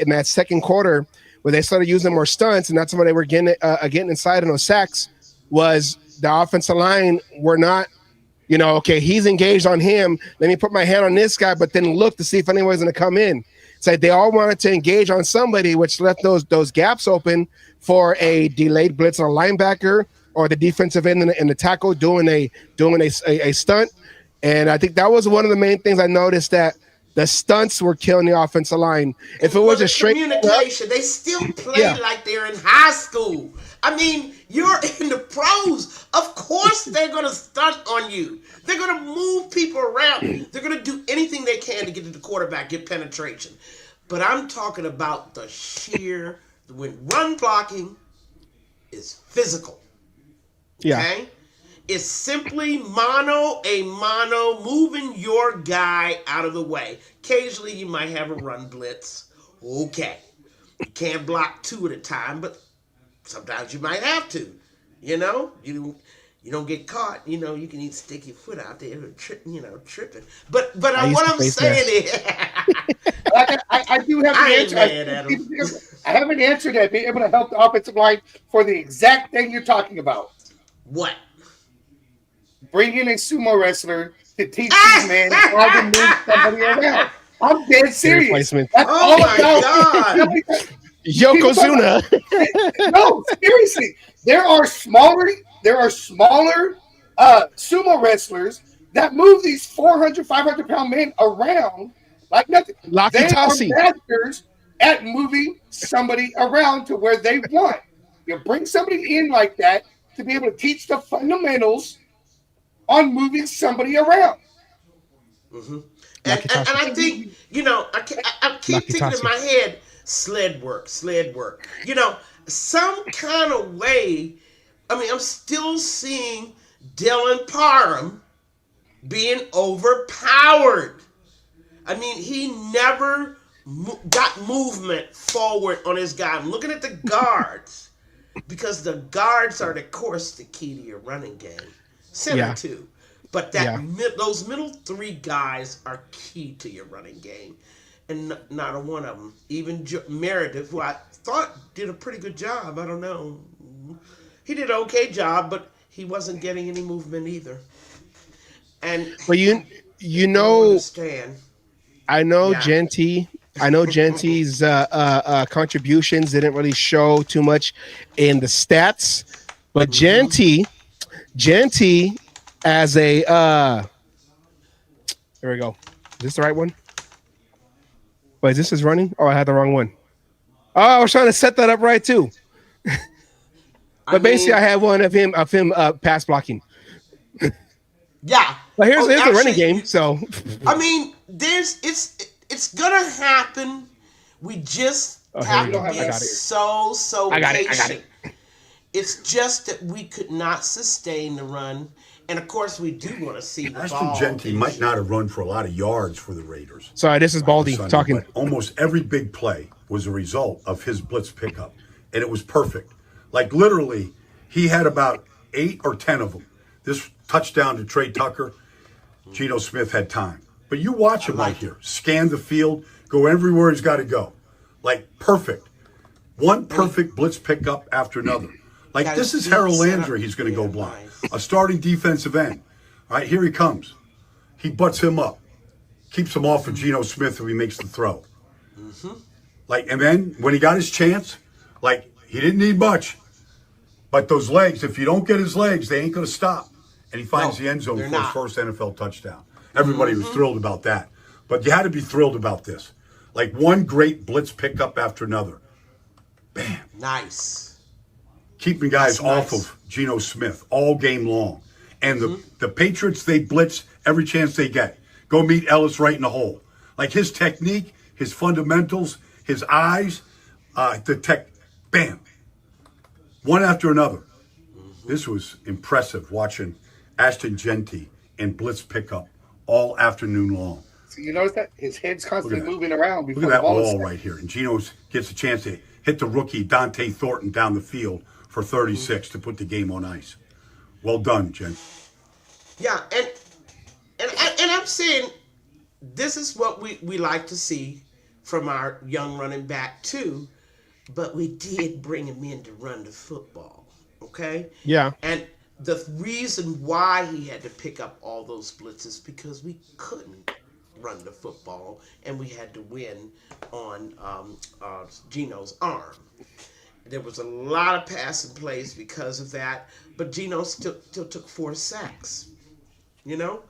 in that second quarter, where they started using more stunts, and that's when they were getting inside in those sacks, was the offensive line were not, okay, he's engaged on him. Let me put my hand on this guy, but then look to see if anyone's going to come in. It's like they all wanted to engage on somebody, which left those gaps open for a delayed blitz on a linebacker or the defensive end and the tackle doing a stunt. And I think that was one of the main things I noticed, that the stunts were killing the offensive line. If it was a straight communication, they still play like they're in high school. I mean, you're in the pros. Of course they're going to stunt on you. They're going to move people around. They're going to do anything they can to get to the quarterback, get penetration. But I'm talking about the sheer, when run blocking is physical. Yeah. Okay? It's simply mano a mano, moving your guy out of the way. Occasionally you might have a run blitz. Okay. You can't block two at a time, but sometimes you might have to. You don't get caught. You can stick your foot out there and tripping. But what I'm saying is, I do have an answer. I have an answer that be able to help the offensive line for the exact thing you're talking about. What? Bring in a sumo wrestler to teach these men how to move somebody around. I'm dead serious. That's all my God. Yokozuna. No, seriously. There are smaller sumo wrestlers that move these 400, 500-pound men around like nothing. They are masters at moving somebody around to where they want. You bring somebody in like that to be able to teach the fundamentals on moving somebody around. Mm-hmm. And I think, I keep thinking in my head, sled work. Some kind of way, I'm still seeing Dylan Parham being overpowered. He never got movement forward on his guy. I'm looking at the guards, because the guards are, of course, the key to your running game. center too. But those middle three guys are key to your running game. And not a one of them. Even Meredith, who I thought did a pretty good job. I don't know. He did an okay job, but he wasn't getting any movement either. And but you know, understand. I know Genty. I know Genty's contributions didn't really show too much in the stats, but Genty as a there we go. Is this the right one? Wait, this is running? Oh, I had the wrong one. Oh, I was trying to set that up right too. But basically, I had one of him pass blocking. Yeah. But here's the running game. So I mean, it's gonna happen. We just have to be so patient. It's just that we could not sustain the run. And of course, we do want to see the ball. Ashton Genty might not have run for a lot of yards for the Raiders. Sorry, this is Baldy talking. But almost every big play was a result of his blitz pickup, and it was perfect. Like literally, he had about 8 or 10 of them. This touchdown to Trey Tucker, Geno Smith had time. But you watch him right here, scan the field, go everywhere he's got to go. Like perfect. One perfect blitz pickup after another. Like this is Harold Landry he's going to go blind. A starting defensive end. All right, here he comes. He butts him up. Keeps him off of Geno Smith if he makes the throw. Like, and then when he got his chance, like he didn't need much. But those legs, if you don't get his legs, they ain't going to stop. And he finds the end zone for his first NFL touchdown. Everybody was thrilled about that. But you had to be thrilled about this. Like one great blitz pickup after another. Bam. Nice. Keeping guys off of Geno Smith all game long. And the Patriots, they blitz every chance they get. Go meet Ellis right in the hole. Like his technique, his fundamentals, his eyes, bam. One after another. This was impressive watching Ashton Genty and blitz pickup all afternoon long. So you notice that? His head's constantly moving around. Look at that wall right here. And Geno gets a chance to hit the rookie Dante Thornton down the field for 36 to put the game on ice. Well done, Jen. Yeah, and I'm saying this is what we like to see from our young running back too, but we did bring him in to run the football, okay? Yeah. And the reason why he had to pick up all those blitzes because we couldn't run the football and we had to win on Geno's arm. There was a lot of passing plays because of that, but Geno still took 4 sacks. You know?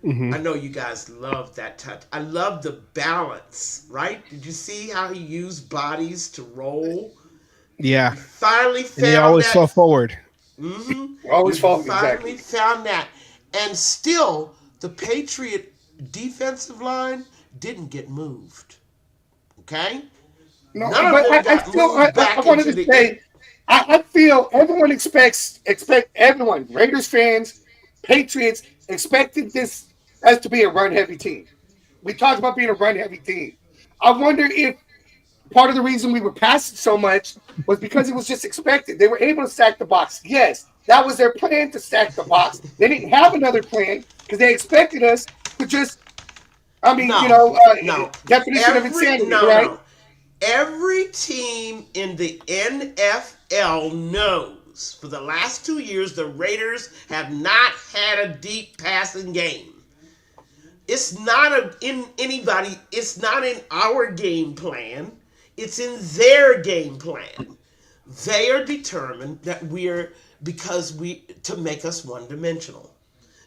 I know you guys love that touch. I love the balance, right? Did you see how he used bodies to roll? Yeah. He finally found they always that. Fall forward. Always fall finally found that. And still, the Patriot defensive line didn't get moved. Okay? No, but I wanted to say, I feel everyone expect everyone, Raiders fans, Patriots, expected this as to be a run-heavy team. We talked about being a run-heavy team. I wonder if part of the reason we were passing so much was because it was just expected. They were able to stack the box. Yes, that was their plan, to stack the box. They didn't have another plan because they expected us to just, definition of insanity, right? No. Every team in the NFL knows for the last 2 years the Raiders have not had a deep passing game. It's not it's not in our game plan. It's in their game plan. They are determined that to make us one-dimensional,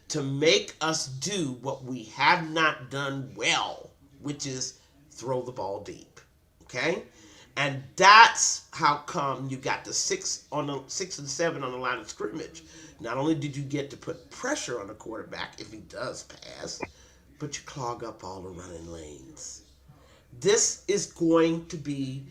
to make us do what we have not done well, which is throw the ball deep. Okay, and that's how come you got the 6 and 7 on the line of scrimmage. Not only did you get to put pressure on the quarterback if he does pass, but you clog up all the running lanes. This is going to be,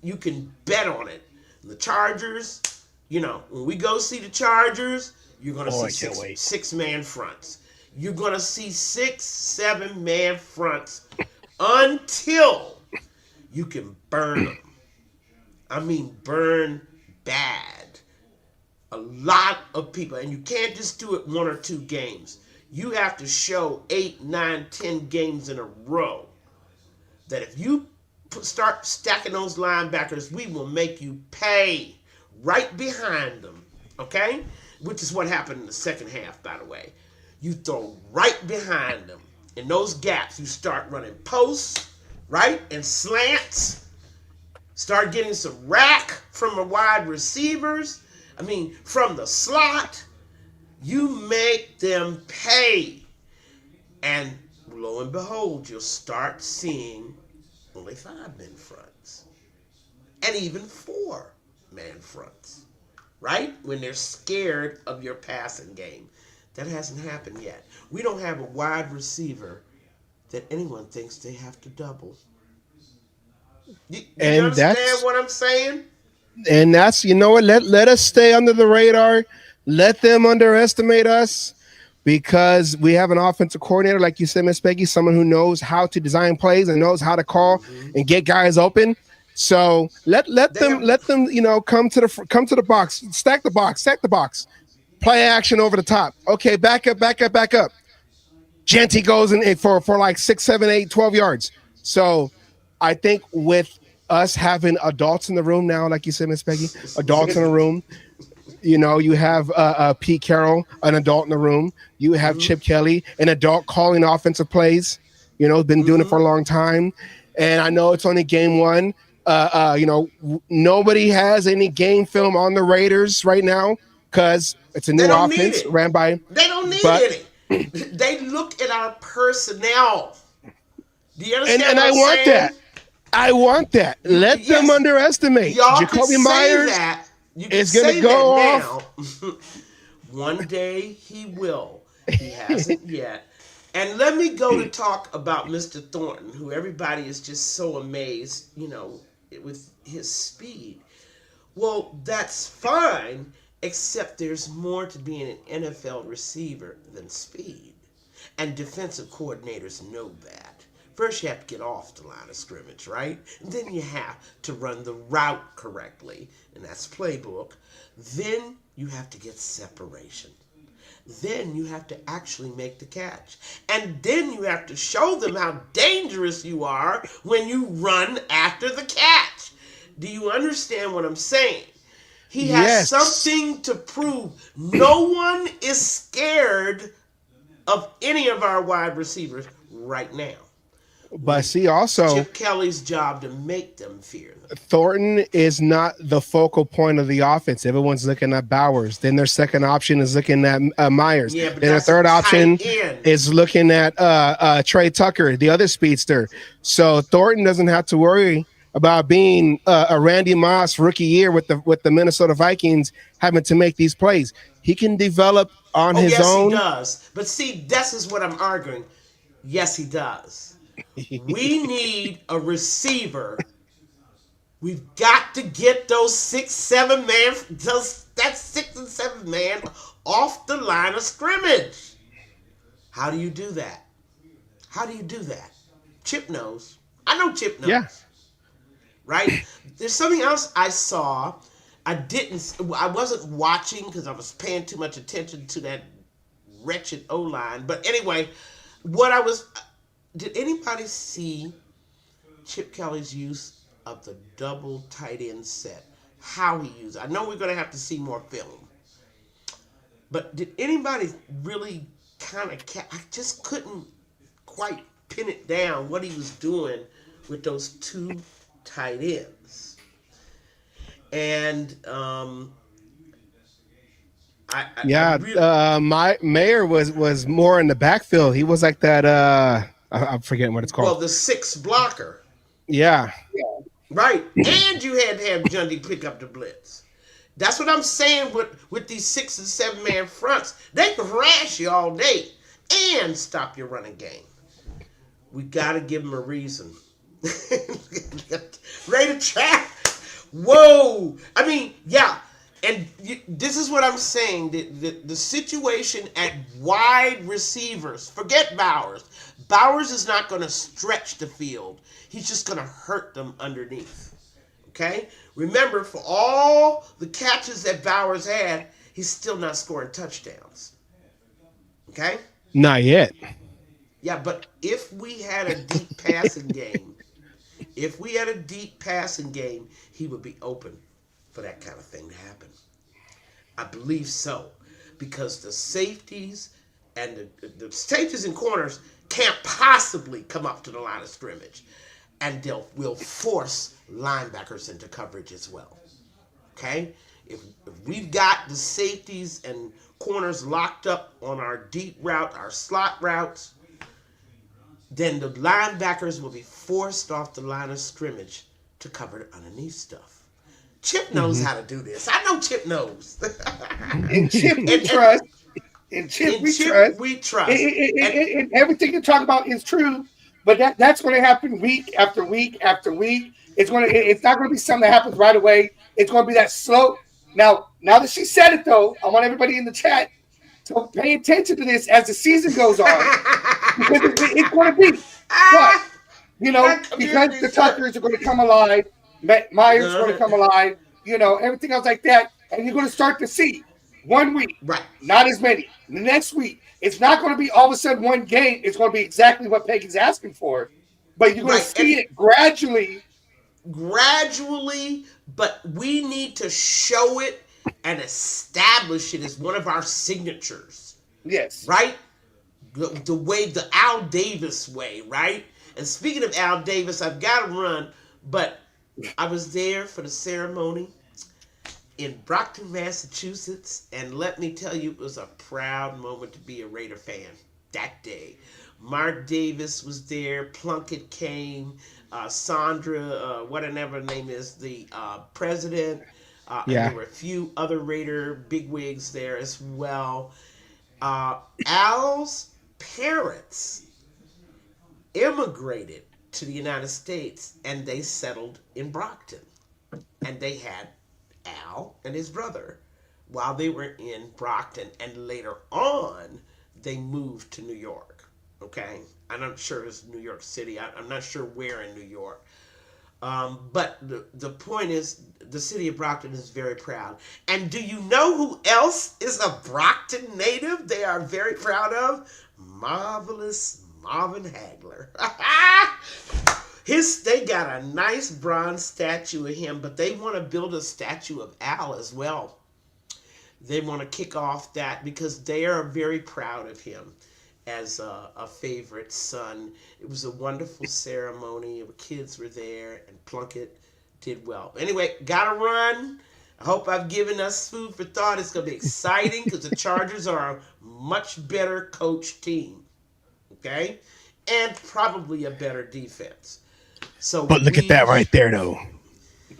you can bet on it. The Chargers, when we go see the Chargers, you're going to see 6-man fronts. You're going to see 6, 7-man fronts until you can burn them. I mean, burn bad a lot of people, and you can't just do it 1 or 2 games. You have to show 8, 9, 10 games in a row that if you start stacking those linebackers, we will make you pay right behind them, okay? Which is what happened in the second half, by the way. You throw right behind them. In those gaps, you start running posts, right, and slants. Start getting some rack from the wide receivers. I mean, from the slot. You make them pay. And lo and behold, you'll start seeing only 5-man fronts. And even 4-man fronts. Right? When they're scared of your passing game. That hasn't happened yet. We don't have a wide receiver that anyone thinks they have to double. You understand what I'm saying? And that's, you know what, let us stay under the radar. Let them underestimate us, because we have an offensive coordinator, like you said, Miss Peggy, someone who knows how to design plays and knows how to call and get guys open. So let them you know, come to the box, stack the box, play action over the top. Okay, back up. Genty goes in for like 6, 7, 8, 12 yards. So I think with us having adults in the room now, like you said, Miss Peggy, adults in the room. You know, you have Pete Carroll, an adult in the room. You have Chip Kelly, an adult calling offensive plays. You know, been doing it for a long time. And I know it's only game 1. You know, nobody has any game film on the Raiders right now because it's a new offense ran by. They don't need any. They look at our personnel. Do you understand? And I want that. I want that. Let them underestimate. Jacoby Myers is going to go off. One day he will. He hasn't yet. And let me go to talk about Mr. Thornton, who everybody is just so amazed, you know, with his speed. Well, that's fine, except there's more to being an NFL receiver than speed. And defensive coordinators know that. First, you have to get off the line of scrimmage, right? And then you have to run the route correctly, and that's playbook. Then you have to get separation. Then you have to actually make the catch. And then you have to show them how dangerous you are when you run after the catch. Do you understand what I'm saying? He has something to prove. No one is scared of any of our wide receivers right now. But see, also Chip Kelly's job to make them fear them. Thornton is not the focal point of the offense. Everyone's looking at Bowers. Then their second option is looking at Myers. Yeah, but then their third option is looking at Trey Tucker, the other speedster. So Thornton doesn't have to worry about being a Randy Moss rookie year with the Minnesota Vikings having to make these plays. He can develop on his own. Yes, he does. But see, this is what I'm arguing. Yes, he does. We need a receiver. We've got to get those 6, 7 man, that 6 and 7 man off the line of scrimmage. How do you do that? How do you do that? Chip knows. I know Chip knows. Yeah. Right? There's something else I saw. I wasn't watching because I was paying too much attention to that wretched O-line. But anyway, did anybody see Chip Kelly's use of the double tight end set? How he used it? I know we're going to have to see more film. But did anybody really I just couldn't quite pin it down what he was doing with those 2 tight ends. And my Mayer was more in the backfield. He was like that I'm forgetting what it's called. Well, the 6 blocker. Yeah. Right. And you had to have Jundy pick up the blitz. That's what I'm saying with these 6 and 7 man fronts. They can harass you all day and stop your running game. We got to give them a reason. Ready to trap. Whoa. I mean, yeah. And this is what I'm saying. The situation at wide receivers, forget Bowers. Bowers is not going to stretch the field. He's just going to hurt them underneath. Okay? Remember, for all the catches that Bowers had, he's still not scoring touchdowns. Okay? Not yet. Yeah, but if we had a deep passing game, he would be open for that kind of thing to happen. I believe so, because the safeties and the safeties and corners can't possibly come up to the line of scrimmage, and will force linebackers into coverage as well. Okay? If we've got the safeties and corners locked up on our deep route, our slot routes, then the linebackers will be forced off the line of scrimmage to cover the underneath stuff. Chip knows how to do this. I know Chip knows. And Chip we trust. And Chip we trust. And everything you talk about is true, but that's going to happen week after week after week. It's not going to be something that happens right away. It's going to be that slow. Now that she said it, though, I want everybody in the chat to pay attention to this as the season goes on, because it's going to be. But, because the Tuckers are going to come alive, Myers is going to come alive, everything else like that, and you're going to start to see 1 week, right? Not as many. The next week, it's not going to be all of a sudden one game. It's going to be exactly what Peggy's asking for, but you're going to see it gradually, but we need to show it and establish it as one of our signatures. Yes. Right? The way, the Al Davis way, right? And speaking of Al Davis, I've got to run, but I was there for the ceremony in Brockton, Massachusetts, and let me tell you, it was a proud moment to be a Raider fan that day. Mark Davis was there, Plunkett came, Sandra, whatever her name is, the president, and there were a few other Raider bigwigs there as well. Al's parents immigrated to the United States, and they settled in Brockton. And they had Al and his brother while they were in Brockton, and later on, they moved to New York. Okay? I'm not sure it's New York City. I'm not sure where in New York. But the point is, the city of Brockton is very proud. And do you know who else is a Brockton native they are very proud of? Marvelous Marvin Hagler. They got a nice bronze statue of him, but they want to build a statue of Al as well. They want to kick off that because they are very proud of him as a favorite son. It was a wonderful ceremony. The kids were there, and Plunkett did well. Anyway, gotta run. I hope I've given us food for thought. It's going to be exciting because the Chargers are a much better coached team. Okay? And probably a better defense. But look at that right there, though.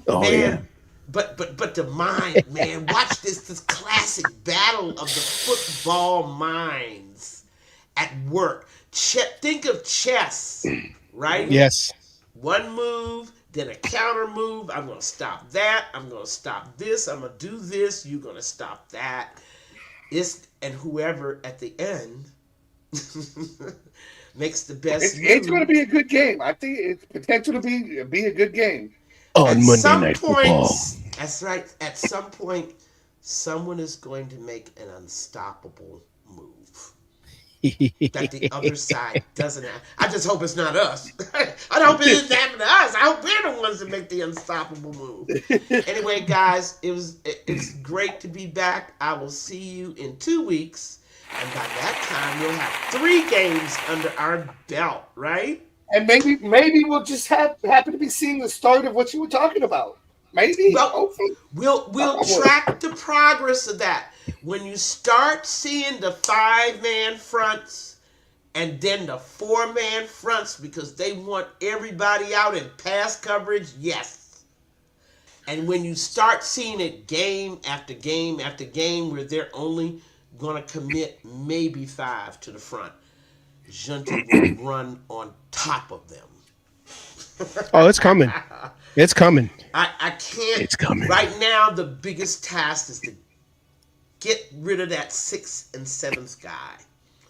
Oh, man, yeah. But the mind, man. Watch this classic battle of the football minds at work. Think of chess, right? Yes. One move, then a counter move. I'm going to stop that. I'm going to stop this. I'm going to do this. You're going to stop that. And whoever at the end makes the best. It's going to be a good game. I think it's potential to be a good game. On Monday Night Football. That's right. At some point, someone is going to make an unstoppable move that the other side doesn't have. I just hope it's not us. I don't hope it isn't happening to us. I hope we're the ones that make the unstoppable move. Anyway, guys, it's great to be back. I will see you in 2 weeks. And by that time, we'll have 3 games under our belt, right? And maybe we'll just happen to be seeing the start of what you were talking about. Maybe. Well, hopefully. We'll track the progress of that. When you start seeing the 5-man fronts and then the 4-man fronts because they want everybody out in pass coverage, yes. And when you start seeing it game after game after game where they're only going to commit maybe 5 to the front, Junty will run on top of them. Oh, it's coming. It's coming. I can't. It's coming. Right now, the biggest task is to get rid of that 6th and 7th guy.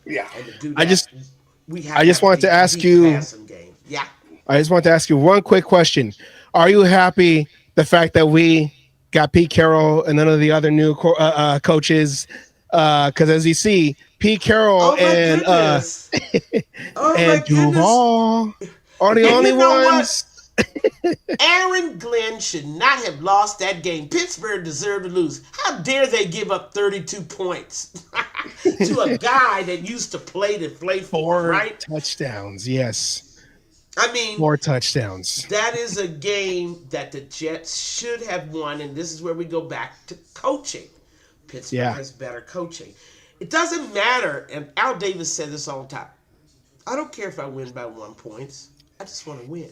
Yeah. And to do that, I just wanted to ask you. Yeah. I just want to ask you one quick question. Are you happy the fact that we got Pete Carroll and none of the other new coaches. Because as you see, Pete Carroll and Duval are the only ones. Aaron Glenn should not have lost that game. Pittsburgh deserved to lose. How dare they give up 32 points to a guy that used to play for, right? Touchdowns, yes. I mean, 4 touchdowns. That is a game that the Jets should have won, and this is where we go back to coaching. Pittsburgh has better coaching. It doesn't matter, and Al Davis said this all the time. I don't care if I win by 1 point. I just want to win.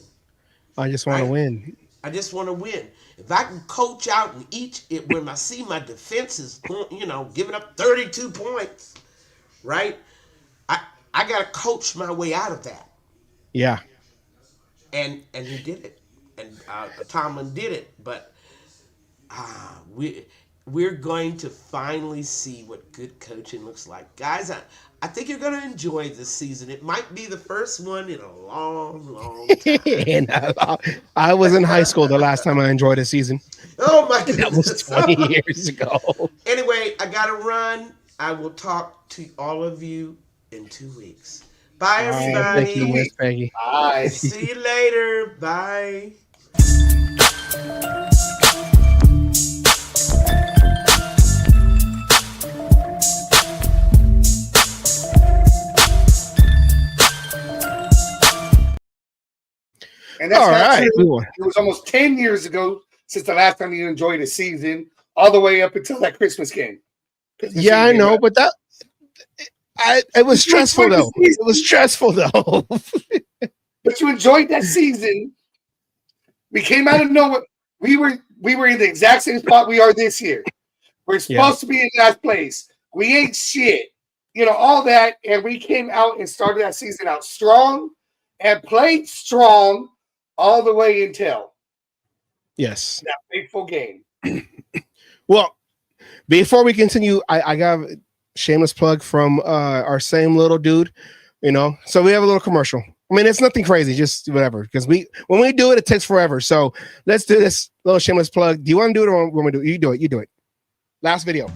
I just want to win. I just want to win. If I can coach out and when I see my defense is, giving up 32 points, right? I got to coach my way out of that. Yeah. And he did it. And Tomlin did it. But we're going to finally see what good coaching looks like. Guys, I think you're going to enjoy this season. It might be the first one in a long, long time. And I was in high school the last time I enjoyed a season. Oh, my goodness. That was 20 years ago. Anyway, I got to run. I will talk to all of you in 2 weeks. Bye, everybody. Thank you, Miss Peggy. Bye. See you later. Bye. And that's not true. It was almost 10 years ago since the last time you enjoyed a season, all the way up until that Christmas game. I know, but it was stressful though. It was stressful though. But you enjoyed that season. We came out of nowhere. We were in the exact same spot we are this year. We're supposed to be in last place. We ain't shit. All that. And we came out and started that season out strong and played strong all the way until that fateful game. Well, before we continue, I got a shameless plug from our same little dude, So we have a little commercial. I mean, it's nothing crazy, just whatever. Because when we do it, it takes forever. So let's do this little shameless plug. Do you want to do it or want me to do it? You do it. You do it. Last video.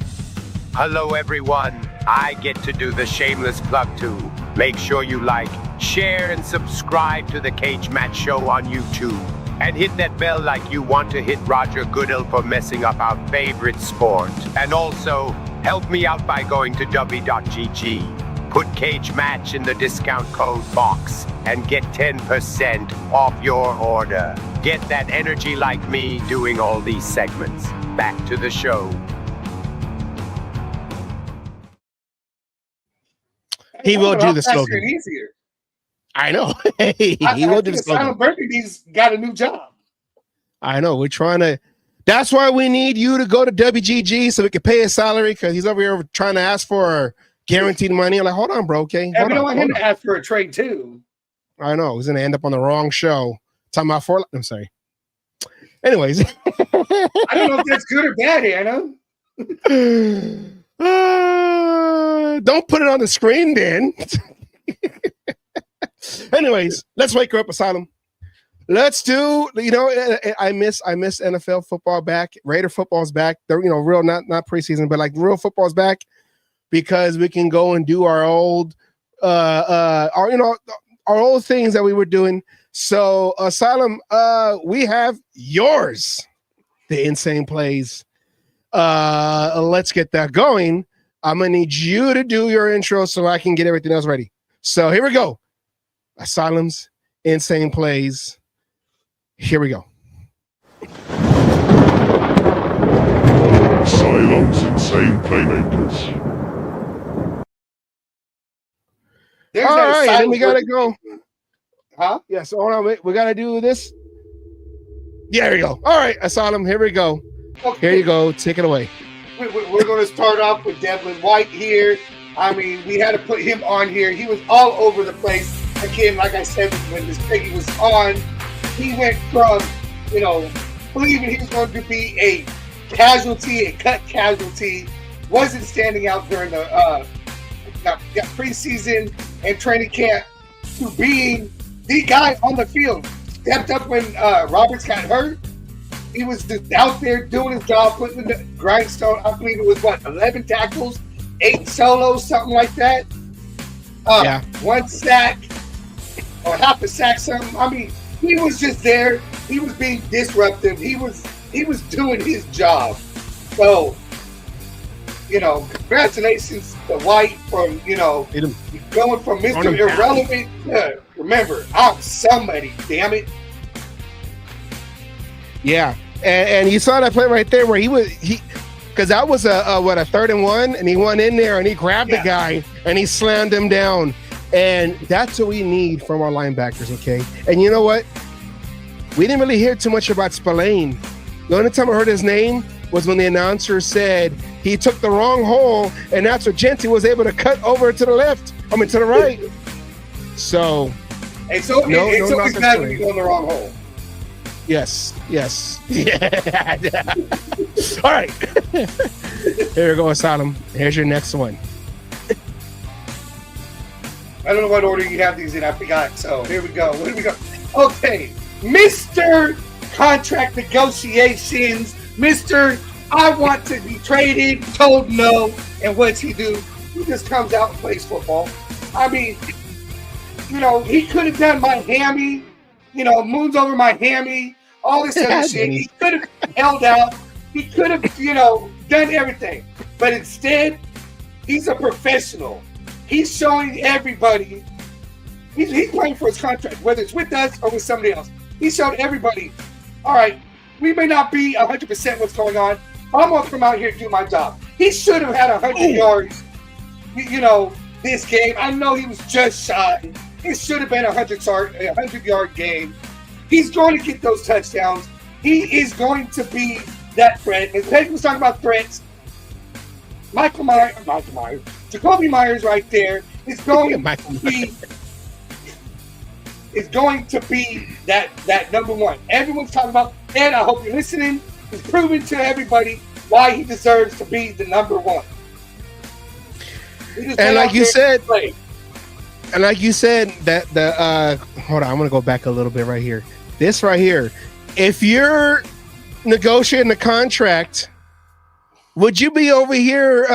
Hello, everyone. I get to do the shameless plug too. Make sure you like, share, and subscribe to The Cage Match Show on YouTube. And hit that bell like you want to hit Roger Goodell for messing up our favorite sport. And also, help me out by going to Dubby.gg. Put Cage Match in the discount code box and get 10% off your order. Get that energy like me doing all these segments. Back to the show. He will do the slogan. Easier. I know. He will do the slogan. Silent Burgundy's got a new job. I know. We're trying to. That's why we need you to go to WGG so we can pay his salary because he's over here trying to ask for guaranteed money. I'm like, hold on, bro. Okay. And we don't want him to ask for a trade too. I know. He's gonna end up on the wrong show. Talking about I'm sorry. Anyways, I don't know if that's good or bad, Anna. Don't put it on the screen, then. Anyways, let's wake her up, Asylum. Let's do. I miss NFL football back. Raider football's back. They're real, not preseason, but like real football's back because we can go and do our old, our old things that we were doing. So, Asylum, we have yours, the insane plays. Let's get that going. I'm gonna need you to do your intro so I can get everything else ready. So here we go. Asylum's insane plays. Here we go. Asylum's insane playmakers. All right, then we gotta go. Huh? Yeah, so hold on, wait. We gotta do this. Yeah, there you go. All right, Asylum, here we go. Okay. Here you go. Take it away. We're going to start off with Devlin White here. I mean, we had to put him on here. He was all over the place. Again, like I said, when this Peggy was on, he went from, believing he was going to be a cut casualty, wasn't standing out during the preseason and training camp, to being the guy on the field. Stepped up when Roberts got hurt, He was just out there doing his job, putting the grindstone. I believe it was 11 tackles, 8 solos, something like that. 1 sack or half a sack, something. I mean, he was just there. He was being disruptive. He was doing his job. So, congratulations to White from, going from Mr. Irrelevant to, remember, I'm somebody, damn it. Yeah. And you saw that play right there where because that was a 3rd and 1, and he went in there and he grabbed the guy and he slammed him down. And that's what we need from our linebackers, okay? And you know what? We didn't really hear too much about Spillane. The only time I heard his name was when the announcer said he took the wrong hole, and that's what Genty was able to cut over to the right. So, it's always bad when you go in the wrong hole. Yes. Yeah. All right. Here we go, Asylum. Here's your next one. I don't know what order you have these in. I forgot. So here we go. Where do we go? Okay. Mr. Contract Negotiations. Mr. I want to be traded, told no. And what's he do? He just comes out and plays football. I mean, he could have done my hammy, moons over my hammy, all this other shit. He could have held out. He could have, done everything. But instead, he's a professional. He's showing everybody. He's playing for his contract, whether it's with us or with somebody else. He showed everybody, all right, we may not be 100% what's going on. I'm going to come out here and do my job. He should have had 100 yards, this game. I know he was just shy. It should have been a 100-yard game. He's going to get those touchdowns. He is going to be that threat. As Peggy was talking about threats, Jacoby Myers right there is going to be that number one. Everyone's talking about, and I hope you're listening. He's proven to everybody why he deserves to be the number one. And like you said, that the hold on, I'm gonna go back a little bit right here. This right here, if you're negotiating a contract, would you be over here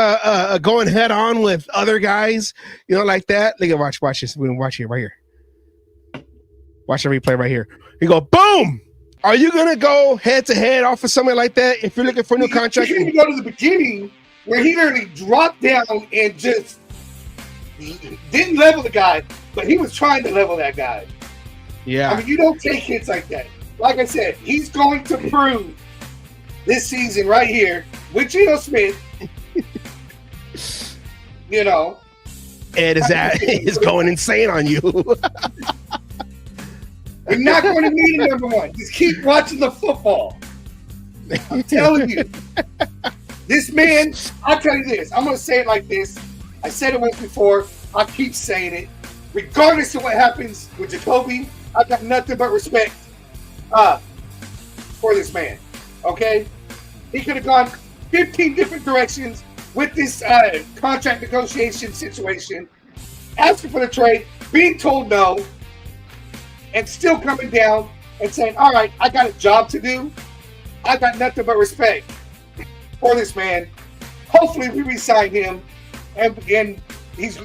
going head on with other guys, like that? Look at watch this. We're gonna watch it right here. Watch the replay right here. You go boom. Are you gonna go head to head off of something like that if you're looking for a new contract? You need to go to the beginning where he literally dropped down and just didn't level the guy, but he was trying to level that guy. Yeah. I mean, you don't take hits like that. Like I said, he's going to prove this season right here with Geno Smith. Ed is going insane on you. You're not going to need a number one. Just keep watching the football. I'm telling you. This man, I'll tell you this. I'm going to say it like this. I said it once before. I'll keep saying it. Regardless of what happens with Jacoby, I've got nothing but respect for this man. Okay? He could have gone 15 different directions with this contract negotiation situation, asking for the trade, being told no, and still coming down and saying, all right, I got a job to do. I got nothing but respect for this man. Hopefully we re-sign him. And he's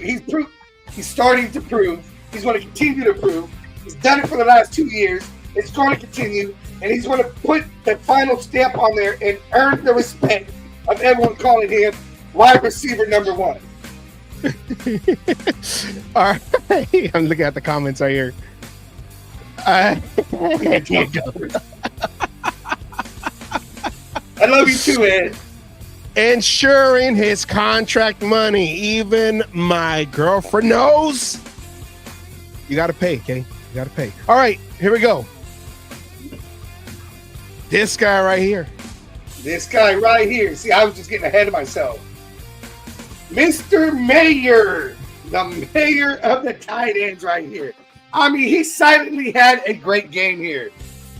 starting to prove. He's going to continue to prove. He's done it for the last 2 years. It's going to continue. And he's going to put the final stamp on there and earn the respect of everyone calling him wide receiver number one. All right. I'm looking at the comments right here. I love you too, Ed. Ensuring his contract money. Even my girlfriend knows. You got to pay, okay? You got to pay. All right, here we go. This guy right here. See, I was just getting ahead of myself. Mr. Mayor, the mayor of the tight ends right here. I mean, he silently had a great game here.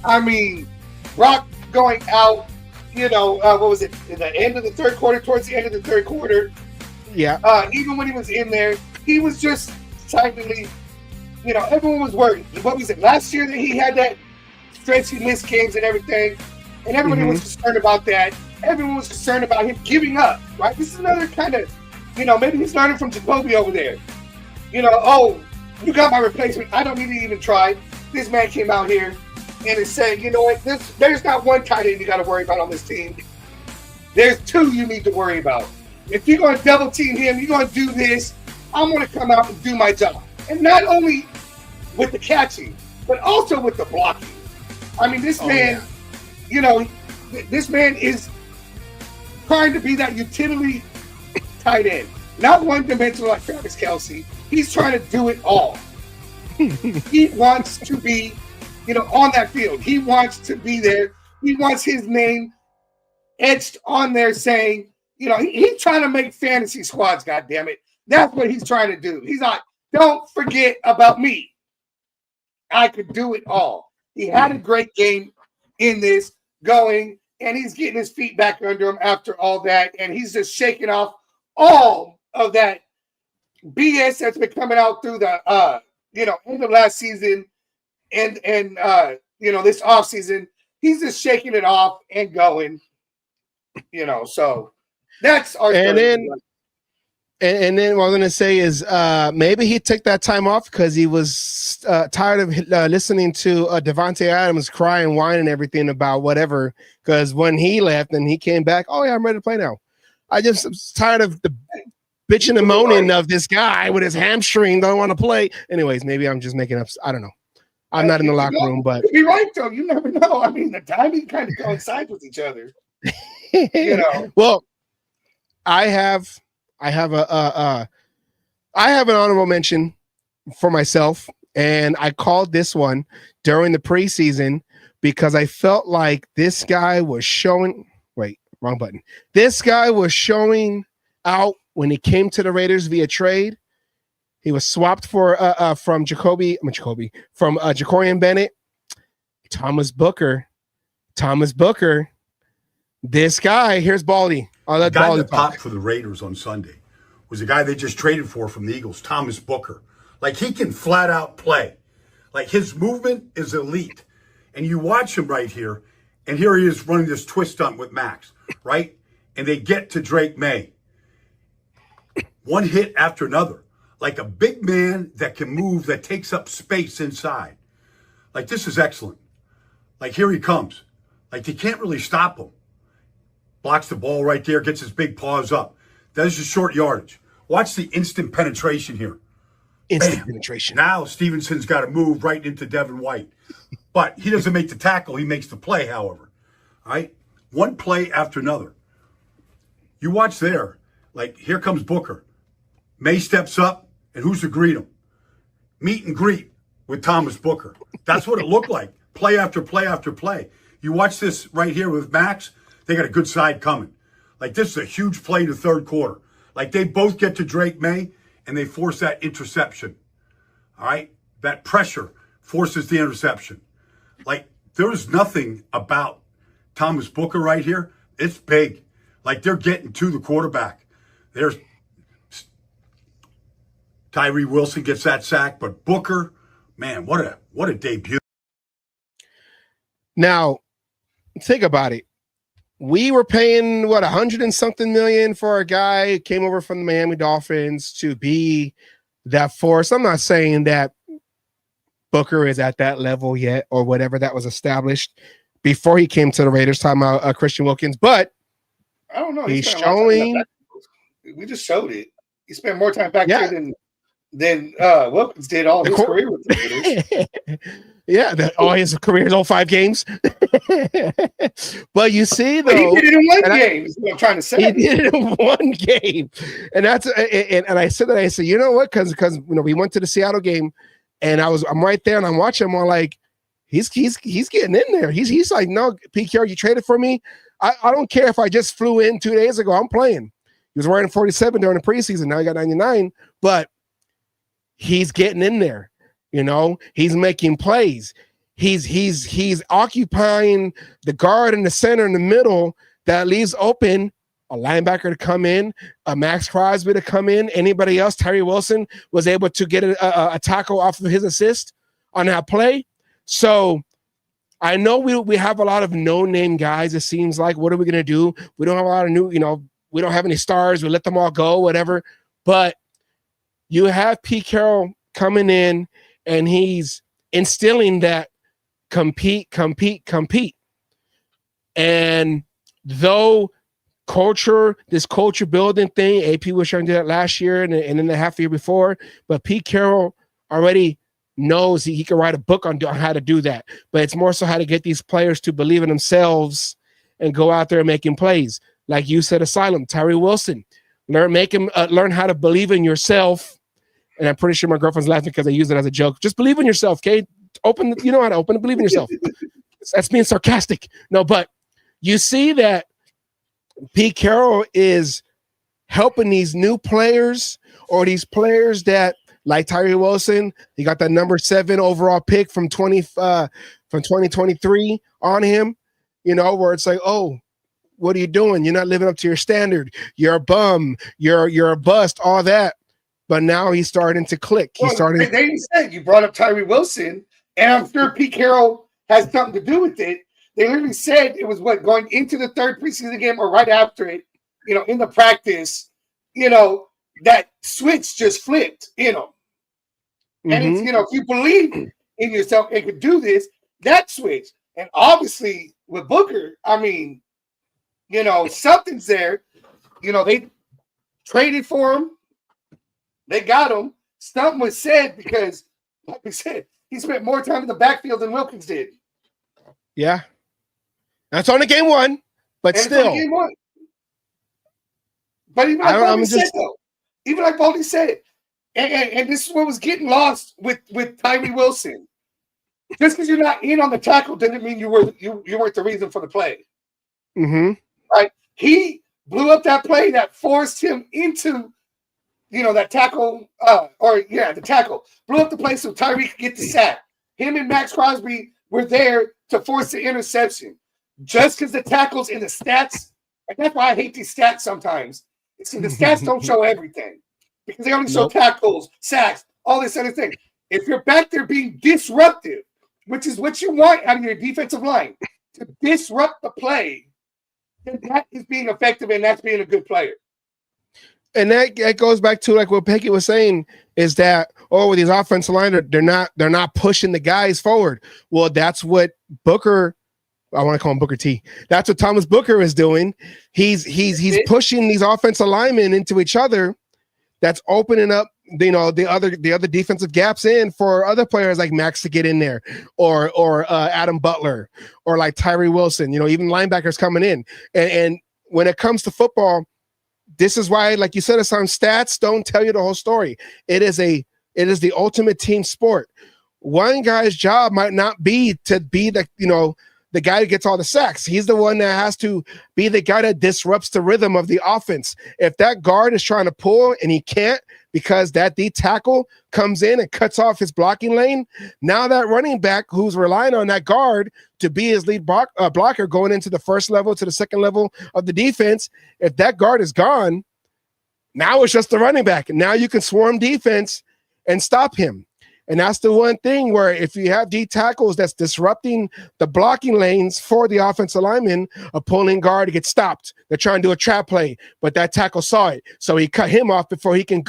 I mean, Brock going out, what was it, in the end of the third quarter, towards the end of the third quarter. Yeah. Even when he was in there, he was just silently, everyone was worried. What was it, last year that he had that stretch, he missed games and everything? and everybody was concerned about that. Everyone was concerned about him giving up, right? This is another kind of, maybe he's learning from Jacoby over there. Oh, you got my replacement. I don't need to even try. This man came out here and is saying, you know what? There's not one tight end you got to worry about on this team. There's two you need to worry about. If you're going to double team him, you're going to do this. I'm going to come out and do my job. And not only with the catching, but also with the blocking. I mean, this man, this man is trying to be that utility tight end. Not one-dimensional like Travis Kelce. He's trying to do it all. He wants to be, on that field. He wants to be there. He wants his name etched on there saying, he's trying to make fantasy squads, goddammit. That's what he's trying to do. He's like, don't forget about me. I could do it all. He had a great game in this going, and he's getting his feet back under him after all that, and he's just shaking off all of that BS that's been coming out through the end of last season and this offseason. He's just shaking it off and going, so that's our And then what I was going to say is maybe he took that time off because he was tired of listening to Devontae Adams cry and whine and everything about whatever. Because when he left and he came back, oh, yeah, I'm ready to play now. I just was tired of the bitching and moaning of this guy with his hamstring. Don't want to play. Anyways, maybe I'm just making up. I don't know. I'm not in the locker room, but. You're right, though. You never know. I mean, the timing kind of coincides with each other. Well, I have an honorable mention for myself, and I called this one during the preseason because I felt like this guy was showing. Wait, wrong button. This guy was showing out when he came to the Raiders via trade. He was swapped from Jacorian Bennett, Thomas Booker. This guy, here's Baldy. The guy that popped for the Raiders on Sunday was a guy they just traded for from the Eagles, Thomas Booker. Like, he can flat out play. Like, his movement is elite. And you watch him right here, and here he is running this twist stunt with Max, right? And they get to Drake May. One hit after another. Like a big man that can move, that takes up space inside. Like, this is excellent. Like, here he comes. Like, they can't really stop him. Blocks the ball right there, gets his big paws up. Does his short yardage. Watch the instant penetration here. Instant penetration. Now Stevenson's got to move right into Devin White. But he doesn't make the tackle. He makes the play, however. All right? One play after another. You watch there. Like, here comes Booker. May steps up, and who's to greet him? Meet and greet with Thomas Booker. That's what it looked like. Play after play after play. You watch this right here with Max. They got a good side coming. Like, this is a huge play in the third quarter. Like, they both get to Drake May, and they force that interception. All right? That pressure forces the interception. Like, there's nothing about Thomas Booker right here. It's big. Like, they're getting to the quarterback. There's Tyree Wilson gets that sack, but Booker, man, what a debut. Now, think about it. We were paying $100 and something million for a guy who came over from the Miami Dolphins to be that force. I'm not saying that Booker is at that level yet or whatever that was established before he came to the Raiders, talking about Christian Wilkins, but I don't know. He's showing. We just showed it. He spent more time back there than Wilkins did all his career with the Raiders. All his career, his whole 5 games. But you see, though, he did it in one game. Is what I'm trying to say. He did it in one game, and that's and I said that. I said, you know what? Because we went to the Seattle game, and I'm right there, and I'm watching him. I'm like, he's getting in there. He's like, no, PKR, you traded for me. I don't care if I just flew in 2 days ago. I'm playing. He was wearing 47 during the preseason. Now he got 99, but he's getting in there. He's making plays. He's occupying the guard in the center in the middle that leaves open a linebacker to come in, a Max Crosby to come in. Anybody else, Tyree Wilson was able to get a tackle off of his assist on that play. So I know we have a lot of no-name guys. It seems like, what are we going to do? We don't have a lot of new, we don't have any stars. We let them all go, whatever. But you have Pete Carroll coming in, and he's instilling that compete. And though this culture building thing, AP was trying to do that last year and then the half year before, but Pete Carroll already knows he can write a book on how to do that. But it's more so how to get these players to believe in themselves and go out there making plays. Like you said, Asylum, Tyree Wilson, learn how to believe in yourself. And I'm pretty sure my girlfriend's laughing because I use it as a joke. Just believe in yourself, okay? You know how to open and believe in yourself. That's being sarcastic. No, but you see that Pete Carroll is helping these new players, or these players that, like Tyree Wilson, he got that number 7 overall pick from 2023 on him, where it's like, oh, what are you doing? You're not living up to your standard. You're a bum. You're a bust, all that. But now he's starting to click. They even said, you brought up Tyree Wilson, and I'm sure Pete Carroll has something to do with it. They literally said it was going into the 3rd preseason game or right after it, in the practice, that switch just flipped, And it's, if you believe in yourself and could do this, that switch. And obviously with Booker, I mean, something's there. They traded for him. They got him. Something was said because, like we said, he spent more time in the backfield than Wilkins did. Yeah. That's only game 1, but still. Game 1. But even like Baldy said, and this is what was getting lost with Tyree Wilson. Just because you're not in on the tackle doesn't mean you weren't the reason for the play. Mm-hmm. Right? He blew up that play that forced him into, that tackle, the tackle. Blew up the play so Tyree could get the sack. Him and Max Crosby were there to force the interception. Just because the tackles in the stats, and that's why I hate these stats sometimes. It's because the stats don't show everything. Because they only show tackles, sacks, all this other thing. If you're back there being disruptive, which is what you want out of your defensive line, to disrupt the play, then that is being effective and that's being a good player. And that goes back to like what Peggy was saying, is that with these offensive line, they're not pushing the guys forward. Well, that's what Booker, I want to call him Booker T. That's what Thomas Booker is doing. He's pushing these offensive linemen into each other. That's opening up, the other defensive gaps in for other players like Max to get in there, or Adam Butler, or like Tyree Wilson. Even linebackers coming in. And when it comes to football, this is why, like you said, some stats don't tell you the whole story. It is the ultimate team sport. One guy's job might not be to be the guy who gets all the sacks. He's the one that has to be the guy that disrupts the rhythm of the offense. If that guard is trying to pull and he can't because that D tackle comes in and cuts off his blocking lane, now that running back who's relying on that guard to be his lead blocker going into the first level to the second level of the defense, if that guard is gone, now it's just the running back. Now you can swarm defense and stop him. And that's the one thing where if you have D tackles that's disrupting the blocking lanes for the offensive lineman, a pulling guard gets stopped. They're trying to do a trap play, but that tackle saw it. So he cut him off before he can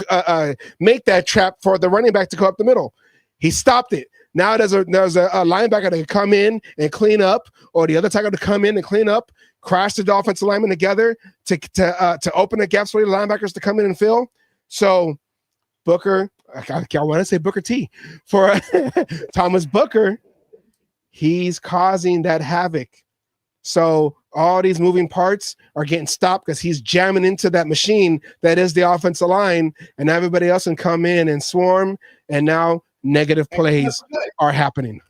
make that trap for the running back to go up the middle. He stopped it. Now there's a linebacker that can come in and clean up, or the other tackle to come in and clean up, crash the offensive lineman together to open the gaps for the linebackers to come in and fill. So Booker, I want to say Booker T for Thomas Booker, he's causing that havoc. So all these moving parts are getting stopped because he's jamming into that machine that is the offensive line, and everybody else can come in and swarm, and now negative plays are happening.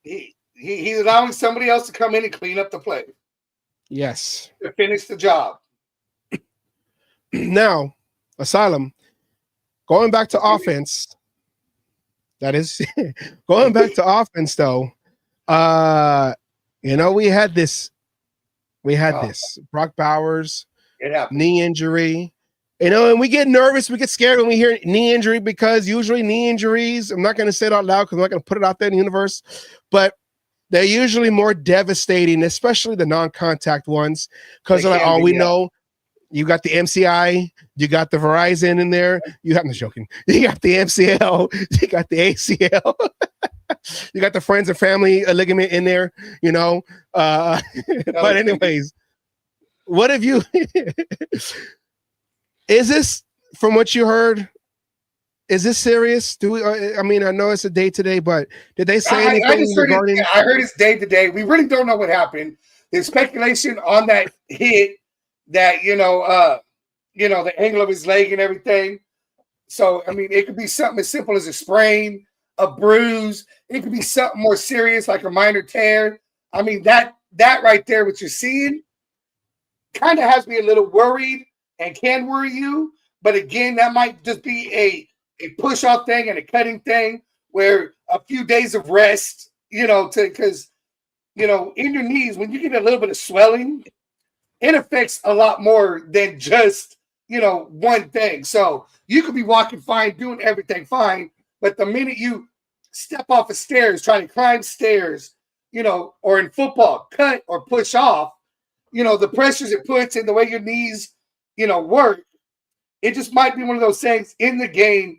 He's allowing somebody else to come in and clean up the play. Yes. To finish the job. Now, Asylum, going back to offense, that is going back to offense though. We had this Brock Bowers knee injury, and we get nervous, we get scared when we hear knee injury, because usually knee injuries, I'm not going to say it out loud because I'm not going to put it out there in the universe, but they're usually more devastating, especially the non-contact ones, because like, oh, we know you got the MCI, you got the Verizon in there. You have no joking. You got the MCL, you got the ACL, you got the friends and family ligament in there. You know, but anyways, what have you? Is this from what you heard? Is this serious? Do we? I mean, I know it's a day today, but did they say anything regarding? I heard it's day to day. We really don't know what happened. There's speculation on that hit that the angle of his leg and everything. So I mean, it could be something as simple as a sprain, a bruise. It could be something more serious like a minor tear. I mean, that right there, what you're seeing, kind of has me a little worried and can worry you. But again, that might just be a push-off thing and a cutting thing where a few days of rest, because, in your knees, when you get a little bit of swelling, it affects a lot more than just, one thing. So you could be walking fine, doing everything fine, but the minute you step off of stairs, try to climb stairs, or in football, cut or push off, the pressures it puts in the way your knees, work, it just might be one of those things in the game.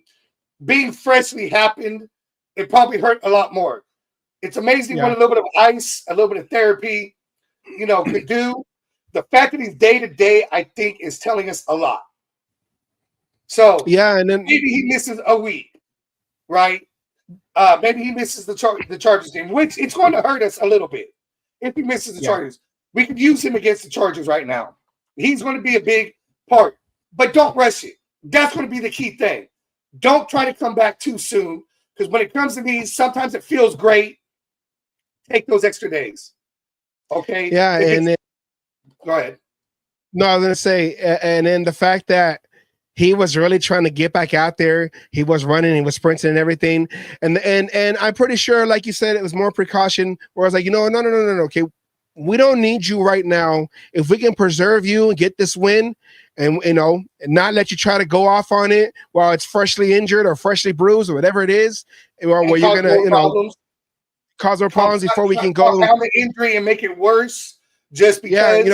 Being freshly happened, it probably hurt a lot more. It's amazing what a little bit of ice, a little bit of therapy, could do. The fact that he's day to day, I think, is telling us a lot. So and then maybe he misses a week, right? Maybe he misses the Chargers game, which it's going to hurt us a little bit if he misses the Chargers. We could use him against the Chargers right now. He's going to be a big part, but don't rush it. That's going to be the key thing. Don't try to come back too soon, because when it comes to these, sometimes it feels great. Take those extra days. Okay? Yeah, and then, go ahead. No, I was going to say, and then the fact that he was really trying to get back out there. He was running, he was sprinting and everything. And I'm pretty sure, like you said, it was more precaution, where I was like, no. Okay, we don't need you right now. If we can preserve you and get this win, and not let you try to go off on it while it's freshly injured or freshly bruised or whatever it is, where you're gonna cause more problems before we can go helmet injury and make it worse just because.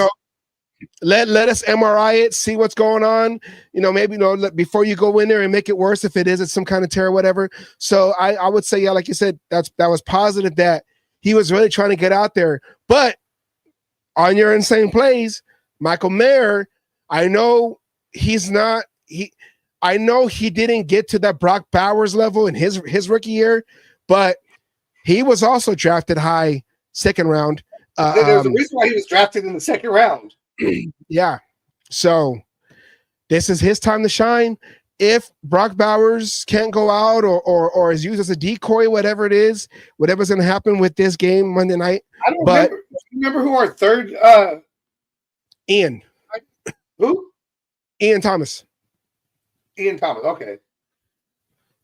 Let us MRI it, see what's going on. Maybe before you go in there and make it worse if it's some kind of tear or whatever. So I would say, like you said, that was positive that he was really trying to get out there. But on your insane plays, Michael Mayer, I know he's not. I know he didn't get to that Brock Bowers level in his rookie year, but he was also drafted high, second round. There's a reason why he was drafted in the second round. Yeah. So this is his time to shine. If Brock Bowers can't go out or is used as a decoy, whatever's going to happen with this game Monday night. I don't remember who our third Ian. Who? Ian Thomas. Okay.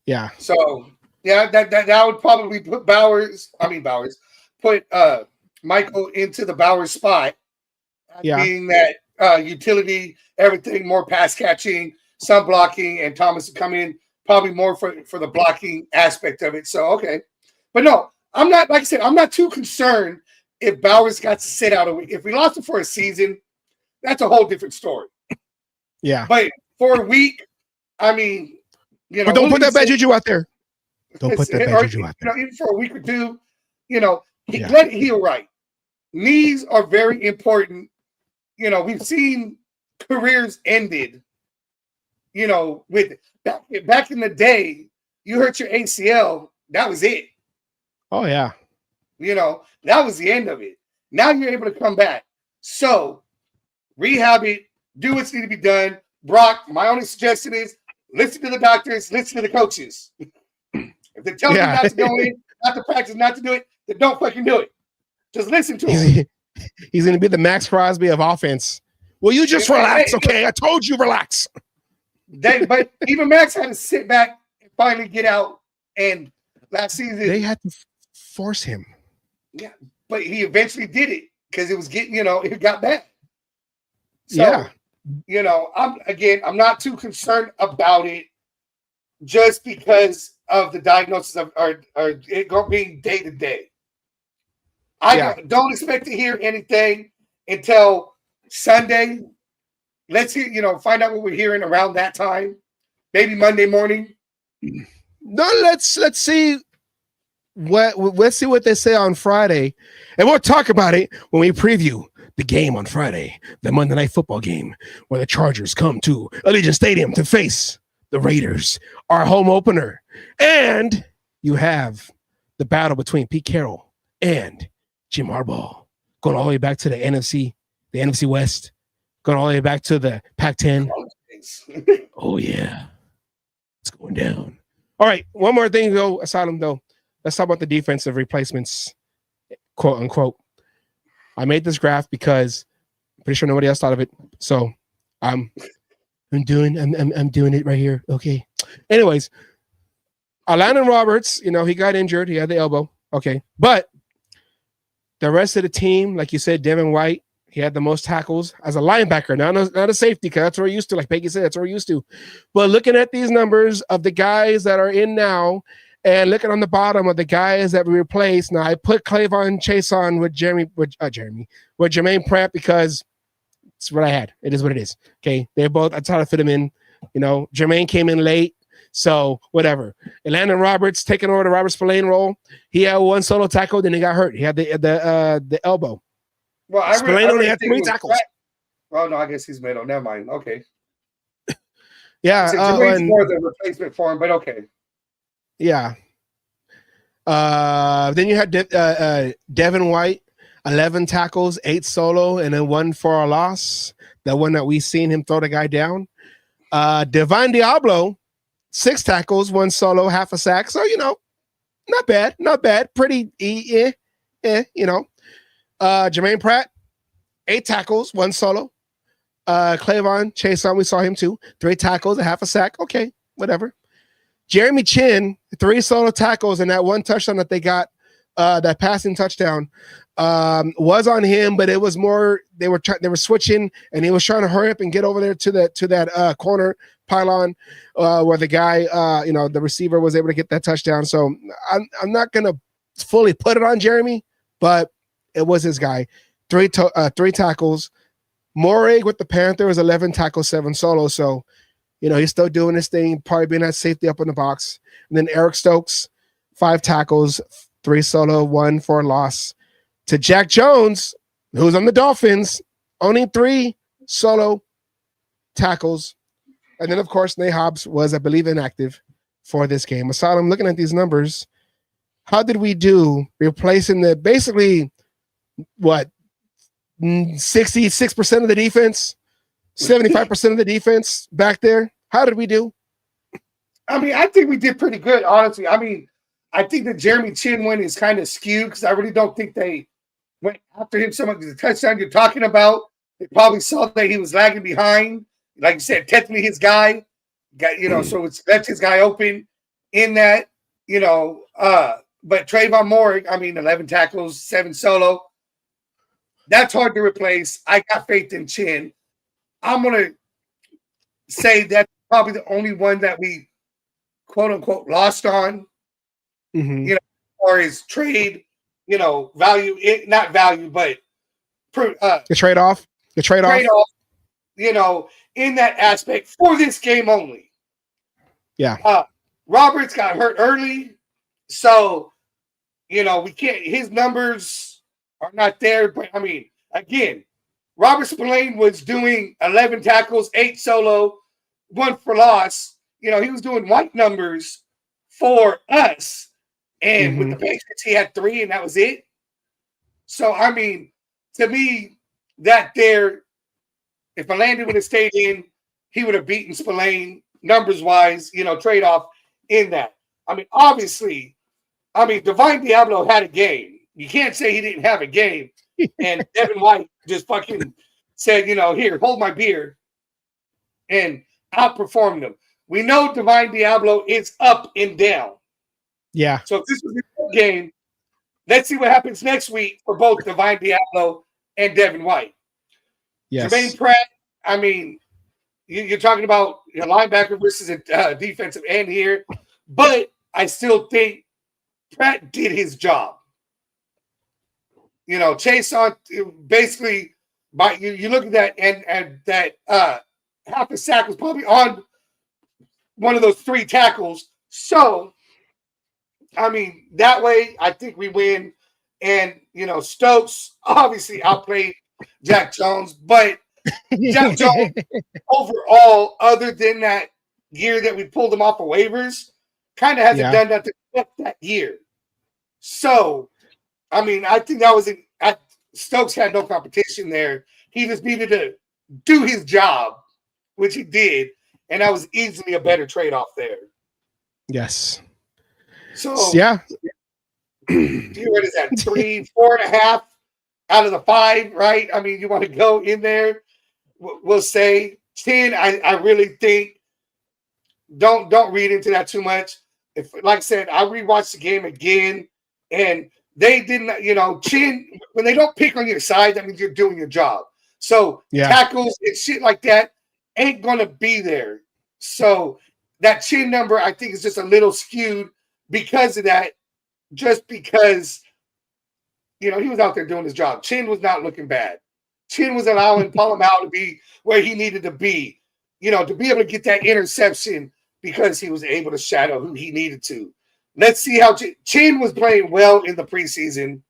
Yeah. So that would probably put put Michael into the Bowers spot. Yeah. Being that utility, everything more pass catching, some blocking, and Thomas would come in probably more for the blocking aspect of it. So okay. But no, I'm not, like I said, I'm not too concerned if Bowers got to sit out a week. If we lost him for a season, that's a whole different story. Yeah. But for a week, I mean, but don't put that bad juju out there. Don't put that bad juju out there. Even for a week or two, let it heal right. Knees are very important. We've seen careers ended, with back in the day, you hurt your ACL, that was it. Oh, yeah. That was the end of it. Now you're able to come back. So rehab it, do what's need to be done. Brock, my only suggestion is listen to the doctors, listen to the coaches. If they tell you not to go in, not to practice, not to do it, then don't fucking do it. Just listen to him. He's going to be the Max Crosby of offense. Will you just relax, okay? I told you relax. But even Max had to sit back and finally get out. And last season, they had to force him. Yeah, but he eventually did it because it was getting, it got bad. So, I'm not too concerned about it just because of the diagnosis of it being day to day. don't expect to hear anything until Sunday. Let's hear, find out what we're hearing around that time. Maybe Monday morning. No, let's see let's see what they say on Friday, and we'll talk about it when we preview the game on Friday, the Monday Night Football game, where the Chargers come to Allegiant Stadium to face the Raiders, our home opener, and you have the battle between Pete Carroll and Jim Harbaugh, going all the way back to the NFC West, going all the way back to the Pac-10. Oh yeah, it's going down. All right, one more thing though, Asylum though. Let's talk about the defensive replacements, quote unquote. I made this graph because I'm pretty sure nobody else thought of it. So I'm doing it right here. Okay. Anyways, Landon Roberts, he got injured. He had the elbow. Okay. But the rest of the team, like you said, Devin White, he had the most tackles as a linebacker, not a safety, because that's what we're used to. Like Peggy said, that's what we're used to. But looking at these numbers of the guys that are in now, and looking on the bottom of the guys that we replaced, now I put Clavon Chase on with Jermaine Pratt because it's what I had. It is what it is. Okay, they're both. I tried to fit them in. Jermaine came in late, so whatever. And Landon Roberts taking over the Robert Spillane role. He had one solo tackle, then he got hurt. He had the elbow. Well, Spillane only had 3 tackles. Well, no, I guess he's middle. Never mind. Okay. Yeah, Jermaine's more the replacement for him, but okay. Yeah. Then you had Devin White, 11 tackles, 8 solo, and then 1 for a loss. The one that we seen him throw the guy down. Divine Diablo, 6 tackles, 1 solo, half a sack. So, not bad. Pretty, Jermaine Pratt, 8 tackles, 1 solo. Clavon Chase on, we saw him too. 3 tackles, a half a sack. Okay, whatever. Jeremy Chin, 3 solo tackles, and that 1 touchdown that they got, that passing touchdown, was on him, but it was more they were switching, and he was trying to hurry up and get over there to that corner pylon, where the guy, the receiver was able to get that touchdown. So I'm not gonna fully put it on Jeremy, but it was his guy. 3 tackles. Morrig with the Panthers, 11 tackles, 7 solo. So. He's still doing his thing, probably being at safety up in the box. And then Eric Stokes, 5 tackles, 3 solo, 1 for a loss. To Jack Jones, who's on the Dolphins, only 3 solo tackles. And then, of course, Nate Hobbs was, I believe, inactive for this game. Asylum, looking at these numbers, how did we do replacing basically, 66% of the defense? 75% of the defense back there. How did we do? I mean, I think we did pretty good, honestly. I mean, I think the Jeremy Chin win is kind of skewed because I really don't think they went after him so much. The touchdown you're talking about, they probably saw that he was lagging behind. Like you said, technically his guy got, so it's left his guy open in that, but Trayvon Moore, 11 tackles, 7 solo. That's hard to replace. I got faith in Chin. I'm going to say that's probably the only one that we, quote unquote, lost on, or his trade, value, not value, but the trade-off, in that aspect for this game only. Yeah. Roberts got hurt early. So, we can't, his numbers are not there. But again, Robert Spillane was doing 11 tackles, 8 solo, 1 for loss. He was doing white numbers for us. And with the Patriots, he had 3, and that was it. So, to me, that there, if Melandon would have stayed in, he would have beaten Spillane numbers-wise, trade-off in that. Obviously, Divine Diablo had a game. You can't say he didn't have a game. And Devin White just fucking said, here, hold my beer, and outperformed them. We know Divine Diablo is up and down. Yeah. So if this was a game, let's see what happens next week for both Divine Diablo and Devin White. Yes. Jermaine Pratt, you're talking about your linebacker versus a defensive end here, but I still think Pratt did his job. You know, Chase on basically by you look at that and that half a sack was probably on one of those 3 tackles. So, I mean, that way I think we win. And you know, Stokes obviously outplayed Jack Jones, but Jack Jones overall, other than that year that we pulled him off of waivers, kind of hasn't done nothing that year. So, I mean, I think that was Stokes had no competition there. He just needed to do his job, which he did, and that was easily a better trade-off there. Yes. So, yeah. What is that? 3, 4.5 out of the 5, right? I mean, you want to go in there. We'll say 10. I really think don't read into that too much. If, like I said, I rewatched the game again, and they didn't. You know, Chin, when they don't pick on your side, that means you're doing your job. So tackles and shit like that ain't gonna be there. So that Chin number, I think, is just a little skewed because of that. Just because, you know, he was out there doing his job. Chin was not looking bad. Chin was allowing Palomau to be where he needed to be, you know, to be able to get that interception because he was able to shadow who he needed to. Let's see how Chin was playing well in the preseason,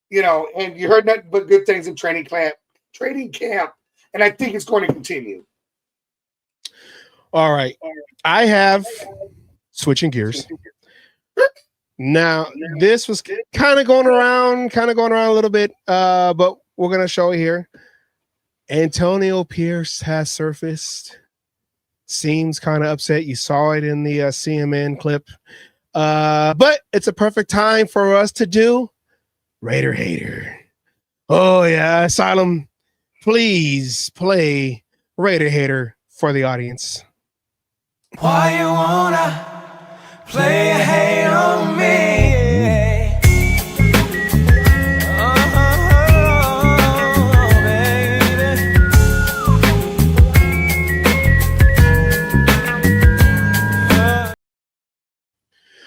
you know, and you heard nothing but good things in training camp, and I think it's going to continue. All right. I have switching gears. Now, this was kind of going around a little bit, but we're going to show it here. Antonio Pierce has surfaced. Seems kind of upset. You saw it in the CMN clip. But it's a perfect time for us to do Raider Hater. Oh, yeah. Asylum, please play Raider Hater for the audience. Why you wanna play a hate on me?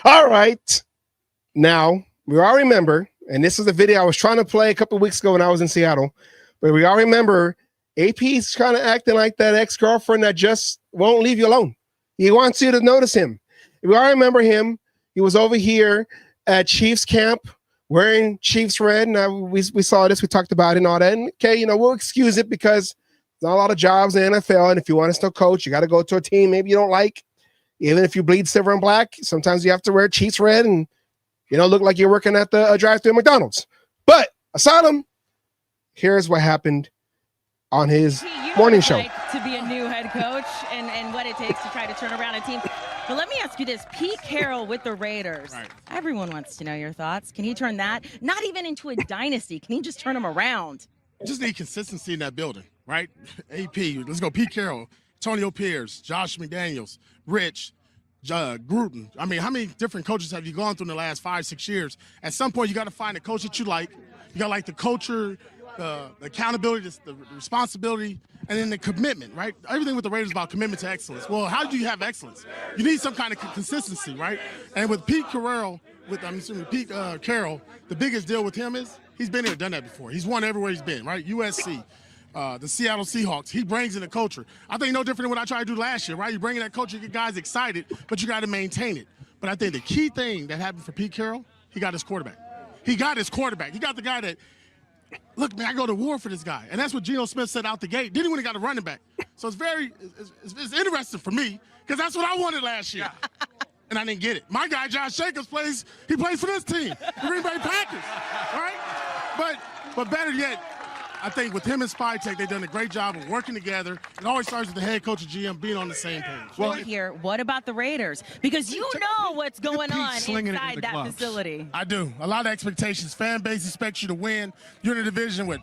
All right. Now, we all remember, and this is the video I was trying to play a couple of weeks ago when I was in Seattle, but we all remember AP's kind of acting like that ex-girlfriend that just won't leave you alone. He wants you to notice him. We all remember him. He was over here at Chiefs camp wearing Chiefs red. And we saw this. We talked about it and all that. And, okay, you know, we'll excuse it because there's not a lot of jobs in the NFL. And if you want to still coach, you got to go to a team maybe you don't like. Even if you bleed silver and black, sometimes you have to wear Chiefs red and, you know, look like you're working at the drive-thru at McDonald's. But Asylum, here's what happened on his morning show. To be a new head coach and what it takes to try to turn around a team. But let me ask you this. Pete Carroll with the Raiders. Right. Everyone wants to know your thoughts. Can he turn that, not even into a dynasty, can he just turn them around? Just need consistency in that building, right? AP, let's go Pete Carroll, Antonio Pierce, Josh McDaniels, Rich, Gruden. I mean, how many different coaches have you gone through in the last 5-6 years? At some point, you got to find a coach that you like. You got to like the culture, the accountability, the responsibility, and then the commitment, right? Everything with the Raiders is about commitment to excellence. Well, how do you have excellence? You need some kind of consistency, right? And with Pete Carroll, Pete Carroll, the biggest deal with him is he's been here, done that before. He's won everywhere he's been, right? USC. The Seattle Seahawks, he brings in the culture. I think no different than what I tried to do last year, right? You bring in that culture, you get guys excited, but you got to maintain it. But I think the key thing that happened for Pete Carroll, he got his quarterback. He got his quarterback. He got the guy that, look, man, I go to war for this guy. And that's what Geno Smith said out the gate. Didn't when he got a running back. So it's interesting for me because that's what I wanted last year. And I didn't get it. My guy, Josh Jacobs, plays for this team, the Green Bay Packers, right? But better yet, I think with him and Spytek, they've done a great job of working together. It always starts with the head coach and GM being on the same page. Well, here, what about the Raiders? Because you know what's going on inside that facility. I do. A lot of expectations. Fan base expects you to win. You're in a division with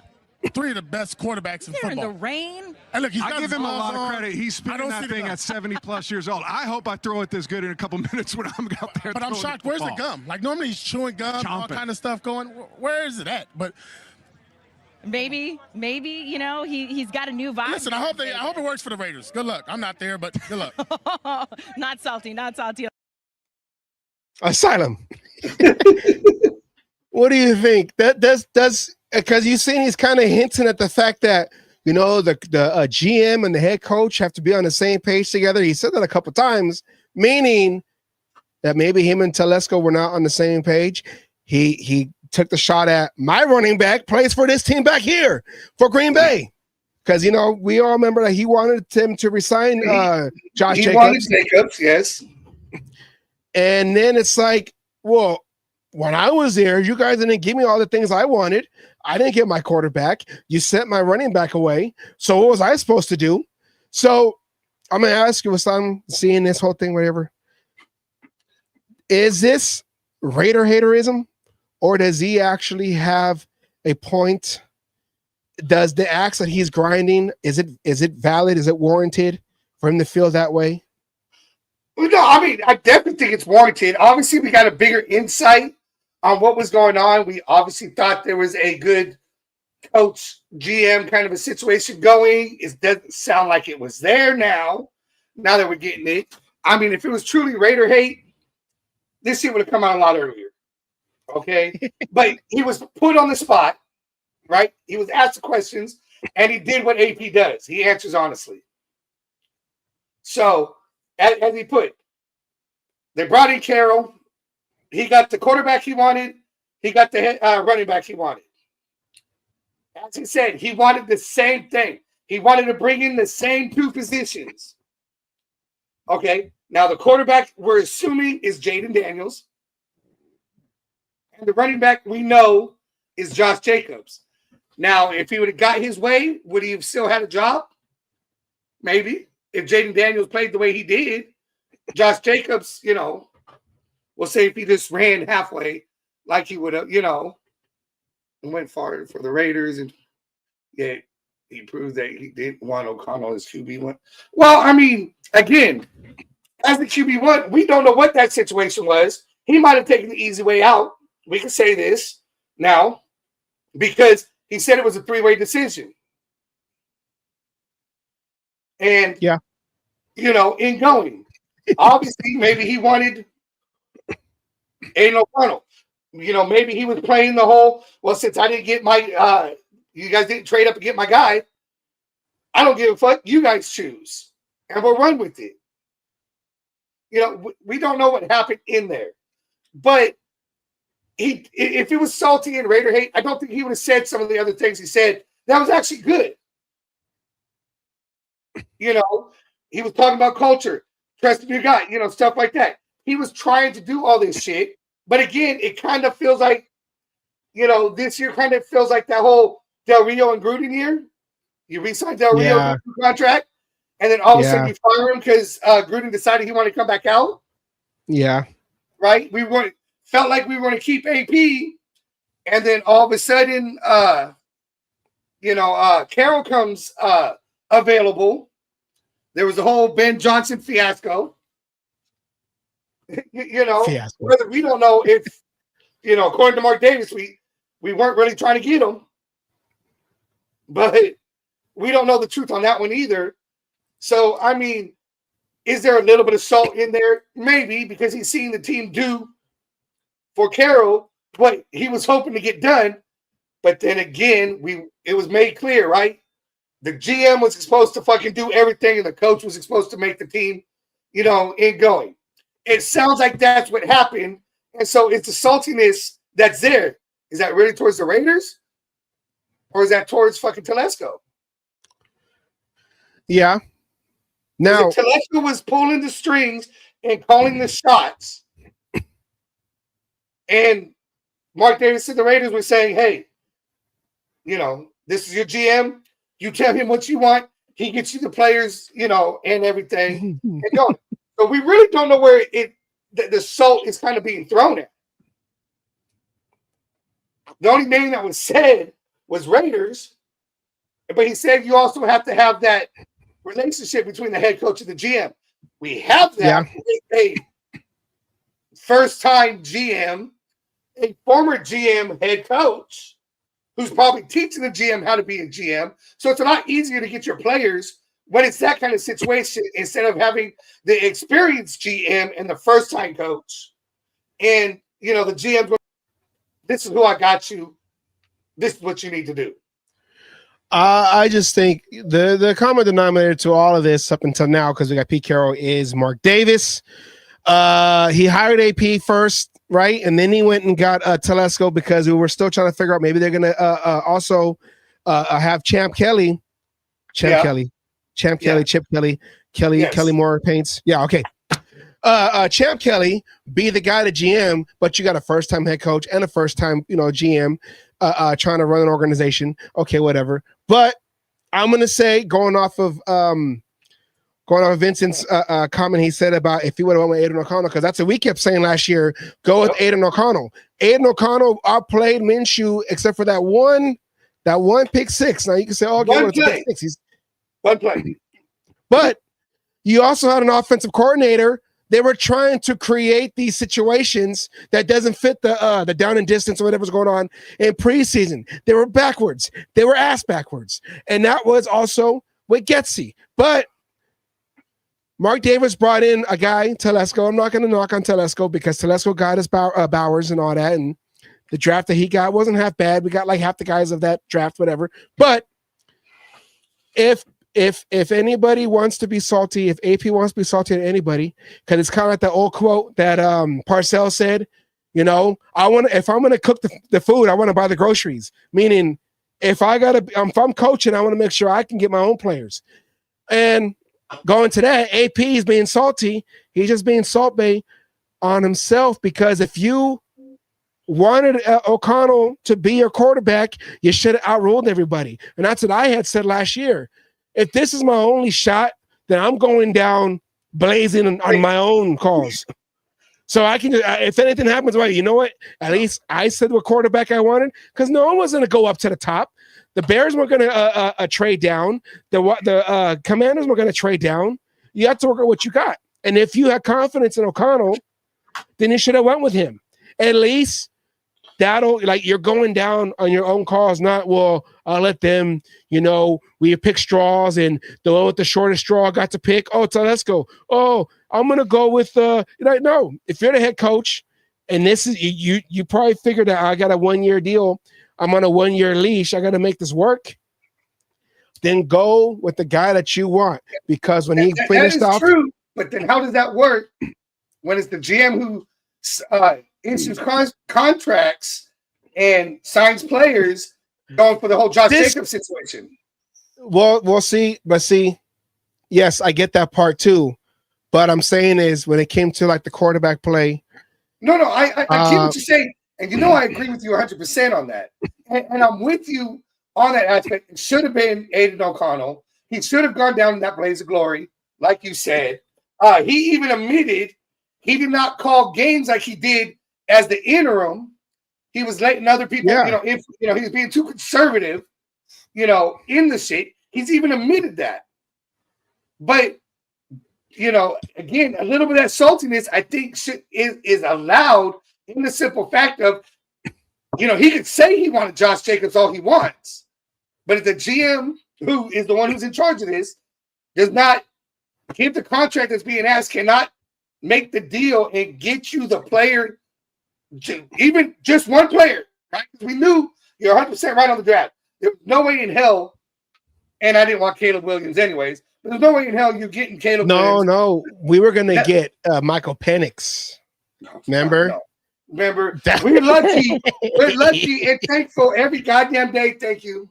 3 of the best quarterbacks in They're football. in the rain. And look, I give him a lot of credit. He's spinning that thing at 70-plus years old. I hope I throw it this good in a couple minutes when I'm out there. But I'm shocked. Where's the gum? Like, normally he's chewing gum, all kind of stuff going. Where is it at? But maybe, you know, he's got a new vibe. Listen, I hope it works for the Raiders. Good luck. I'm not there, but good luck. Not salty. Asylum. What do you think? That does because you've seen he's kind of hinting at the fact that the GM and the head coach have to be on the same page together. He said that a couple times, meaning that maybe him and Telesco were not on the same page. He took the shot at my running back plays for this team back here for Green Bay. Because, we all remember that he wanted him to resign Josh Jacobs. He wanted Jacobs, yes. And then it's like, well, when I was there, you guys didn't give me all the things I wanted. I didn't get my quarterback. You sent my running back away. So what was I supposed to do? So I'm going to ask you, as I'm seeing this whole thing, whatever. Is this Raider haterism, or does he actually have a point? Does the axe that he's grinding, is it valid? Is it warranted for him to feel that way? Well, no, I mean, I definitely think it's warranted. Obviously, we got a bigger insight on what was going on. We obviously thought there was a good coach, GM kind of a situation going. It doesn't sound like it was there now that we're getting it. I mean, if it was truly Raider hate, this shit would have come out a lot earlier. Okay? But he was put on the spot, right? He was asked the questions, and he did what AP does. He answers honestly. So, as he put, they brought in Carroll. He got the quarterback he wanted. He got the running back he wanted. As he said, he wanted the same thing. He wanted to bring in the same two positions. Okay, now the quarterback we're assuming is Jaden Daniels. And the running back we know is Josh Jacobs. Now, if he would have got his way, would he have still had a job? Maybe. If Jaden Daniels played the way he did, Josh Jacobs, we'll say if he just ran halfway like he would have, and went far for the Raiders, and yeah, he proved that he didn't want O'Connell as QB1. Well, I mean, again, as the QB1, we don't know what that situation was. He might have taken the easy way out. We can say this now because he said it was a three-way decision. And, in going, obviously, maybe he wanted Aiden O'Connell. Maybe he was playing the whole, well, since I didn't get my, you guys didn't trade up and get my guy, I don't give a fuck. You guys choose. And we'll run with it. We don't know what happened in there. But if it was salty and Raider hate, I don't think he would have said some of the other things he said. That was actually good. He was talking about culture, trusting your guy, stuff like that. He was trying to do all this shit. But again, it kind of feels like, this year kind of feels like that whole Del Rio and Gruden year. You re-signed Del Rio contract, and then all of a sudden you fire him because Gruden decided he wanted to come back out. Yeah. Right? Felt like we were going to keep AP, and then all of a sudden, Carroll comes available. There was the whole Ben Johnson fiasco. Whether we don't know if, according to Mark Davis, we weren't really trying to get him. But we don't know the truth on that one either. So, I mean, is there a little bit of salt in there? Maybe, because he's seen the team do for Carroll what he was hoping to get done. But then again, it was made clear, right? The GM was supposed to fucking do everything, and the coach was supposed to make the team, in going. It sounds like that's what happened. And so it's the saltiness that's there. Is that really towards the Raiders? Or is that towards fucking Telesco? Yeah. Now, Telesco was pulling the strings and calling the shots. And Mark Davis and the Raiders were saying, hey, this is your GM. You tell him what you want. He gets you the players, and everything. And go. So we really don't know where the salt is kind of being thrown at. The only name that was said was Raiders. But he said you also have to have that relationship between the head coach and the GM. We have that with a first-time GM, a former GM head coach, who's probably teaching the GM how to be a GM. So it's a lot easier to get your players when it's that kind of situation instead of having the experienced GM and the first-time coach. And, the GM. this is who I got you. This is what you need to do. I just think the common denominator to all of this up until now, because we got Pete Carroll, is Mark Davis. He hired AP first, right? And then he went and got Telesco because we were still trying to figure out maybe they're going to also have Champ Kelly, Chip Kelly Moore Paints. Yeah, okay. Champ Kelly be the guy to GM, but you got a first-time head coach and a first-time, GM trying to run an organization. Okay, whatever. But I'm gonna say, going off of Vincent's comment he said about if he would have went with Aiden O'Connell, because that's what we kept saying last year. Go with Aiden O'Connell. Aiden O'Connell outplayed Minshew except for that one pick six. Now you can say, oh, okay, it's a pick six. He's one play. But you also had an offensive coordinator. They were trying to create these situations that doesn't fit the down and distance or whatever's going on in preseason. They were backwards. They were ass backwards. And that was also with Getsy. But Mark Davis brought in a guy, Telesco. I'm not going to knock on Telesco because Telesco got us Bowers and all that. And the draft that he got wasn't half bad. We got like half the guys of that draft, whatever. But if anybody wants to be salty, if AP wants to be salty at anybody, because it's kind of like the old quote that Parcells said, if I'm gonna cook the food, I want to buy the groceries. Meaning, if I'm coaching, I want to make sure I can get my own players. And going to that, AP is being salty. He's just being salt bay on himself, because if you wanted O'Connell to be your quarterback, you should have outruled everybody. And that's what I had said last year. If this is my only shot, then I'm going down blazing on my own calls. So I can, if anything happens, well, you know what? At least I said what quarterback I wanted, because no one was going to go up to the top. The Bears were going to trade down. The Commanders were going to trade down. You have to work at what you got. And if you had confidence in O'Connell, then you should have went with him. At least that'll, you're going down on your own calls, not, well, I'll let them, we pick straws and the one with the shortest straw got to pick. Oh, so let's go. Oh, I'm going to go with, no, if you're the head coach and this is, you probably figured out I got a 1-year deal. I'm on a 1-year leash. I got to make this work. Then go with the guy that you want, because when he finished off. That is true, but then how does that work when it's the GM who issues contracts and signs players going for the whole Josh Jacobs situation? We'll see. But see, yes, I get that part too. But I'm saying is when it came to the quarterback play. No, I get what you're saying. And I agree with you 100% on that. And I'm with you on that aspect. It should have been Aiden O'Connell. He should have gone down in that blaze of glory, like you said. He even admitted he did not call games like he did as the interim. He was letting other people, he was being too conservative, in the shit. He's even admitted that. But, again, a little bit of that saltiness, I think, is allowed in the simple fact of, he could say he wanted Josh Jacobs all he wants. But if the GM, who is the one who's in charge of this, does not give the contract that's being asked, cannot make the deal and get you the player, even just one player, right? Because we knew you're 100% right on the draft. There's no way in hell, and I didn't want Caleb Williams anyways, but there's no way in hell you're getting Caleb Williams. No. We were going to get Michael Penix. Remember? No. Remember? We're lucky. We're lucky and thankful every goddamn day. Thank you.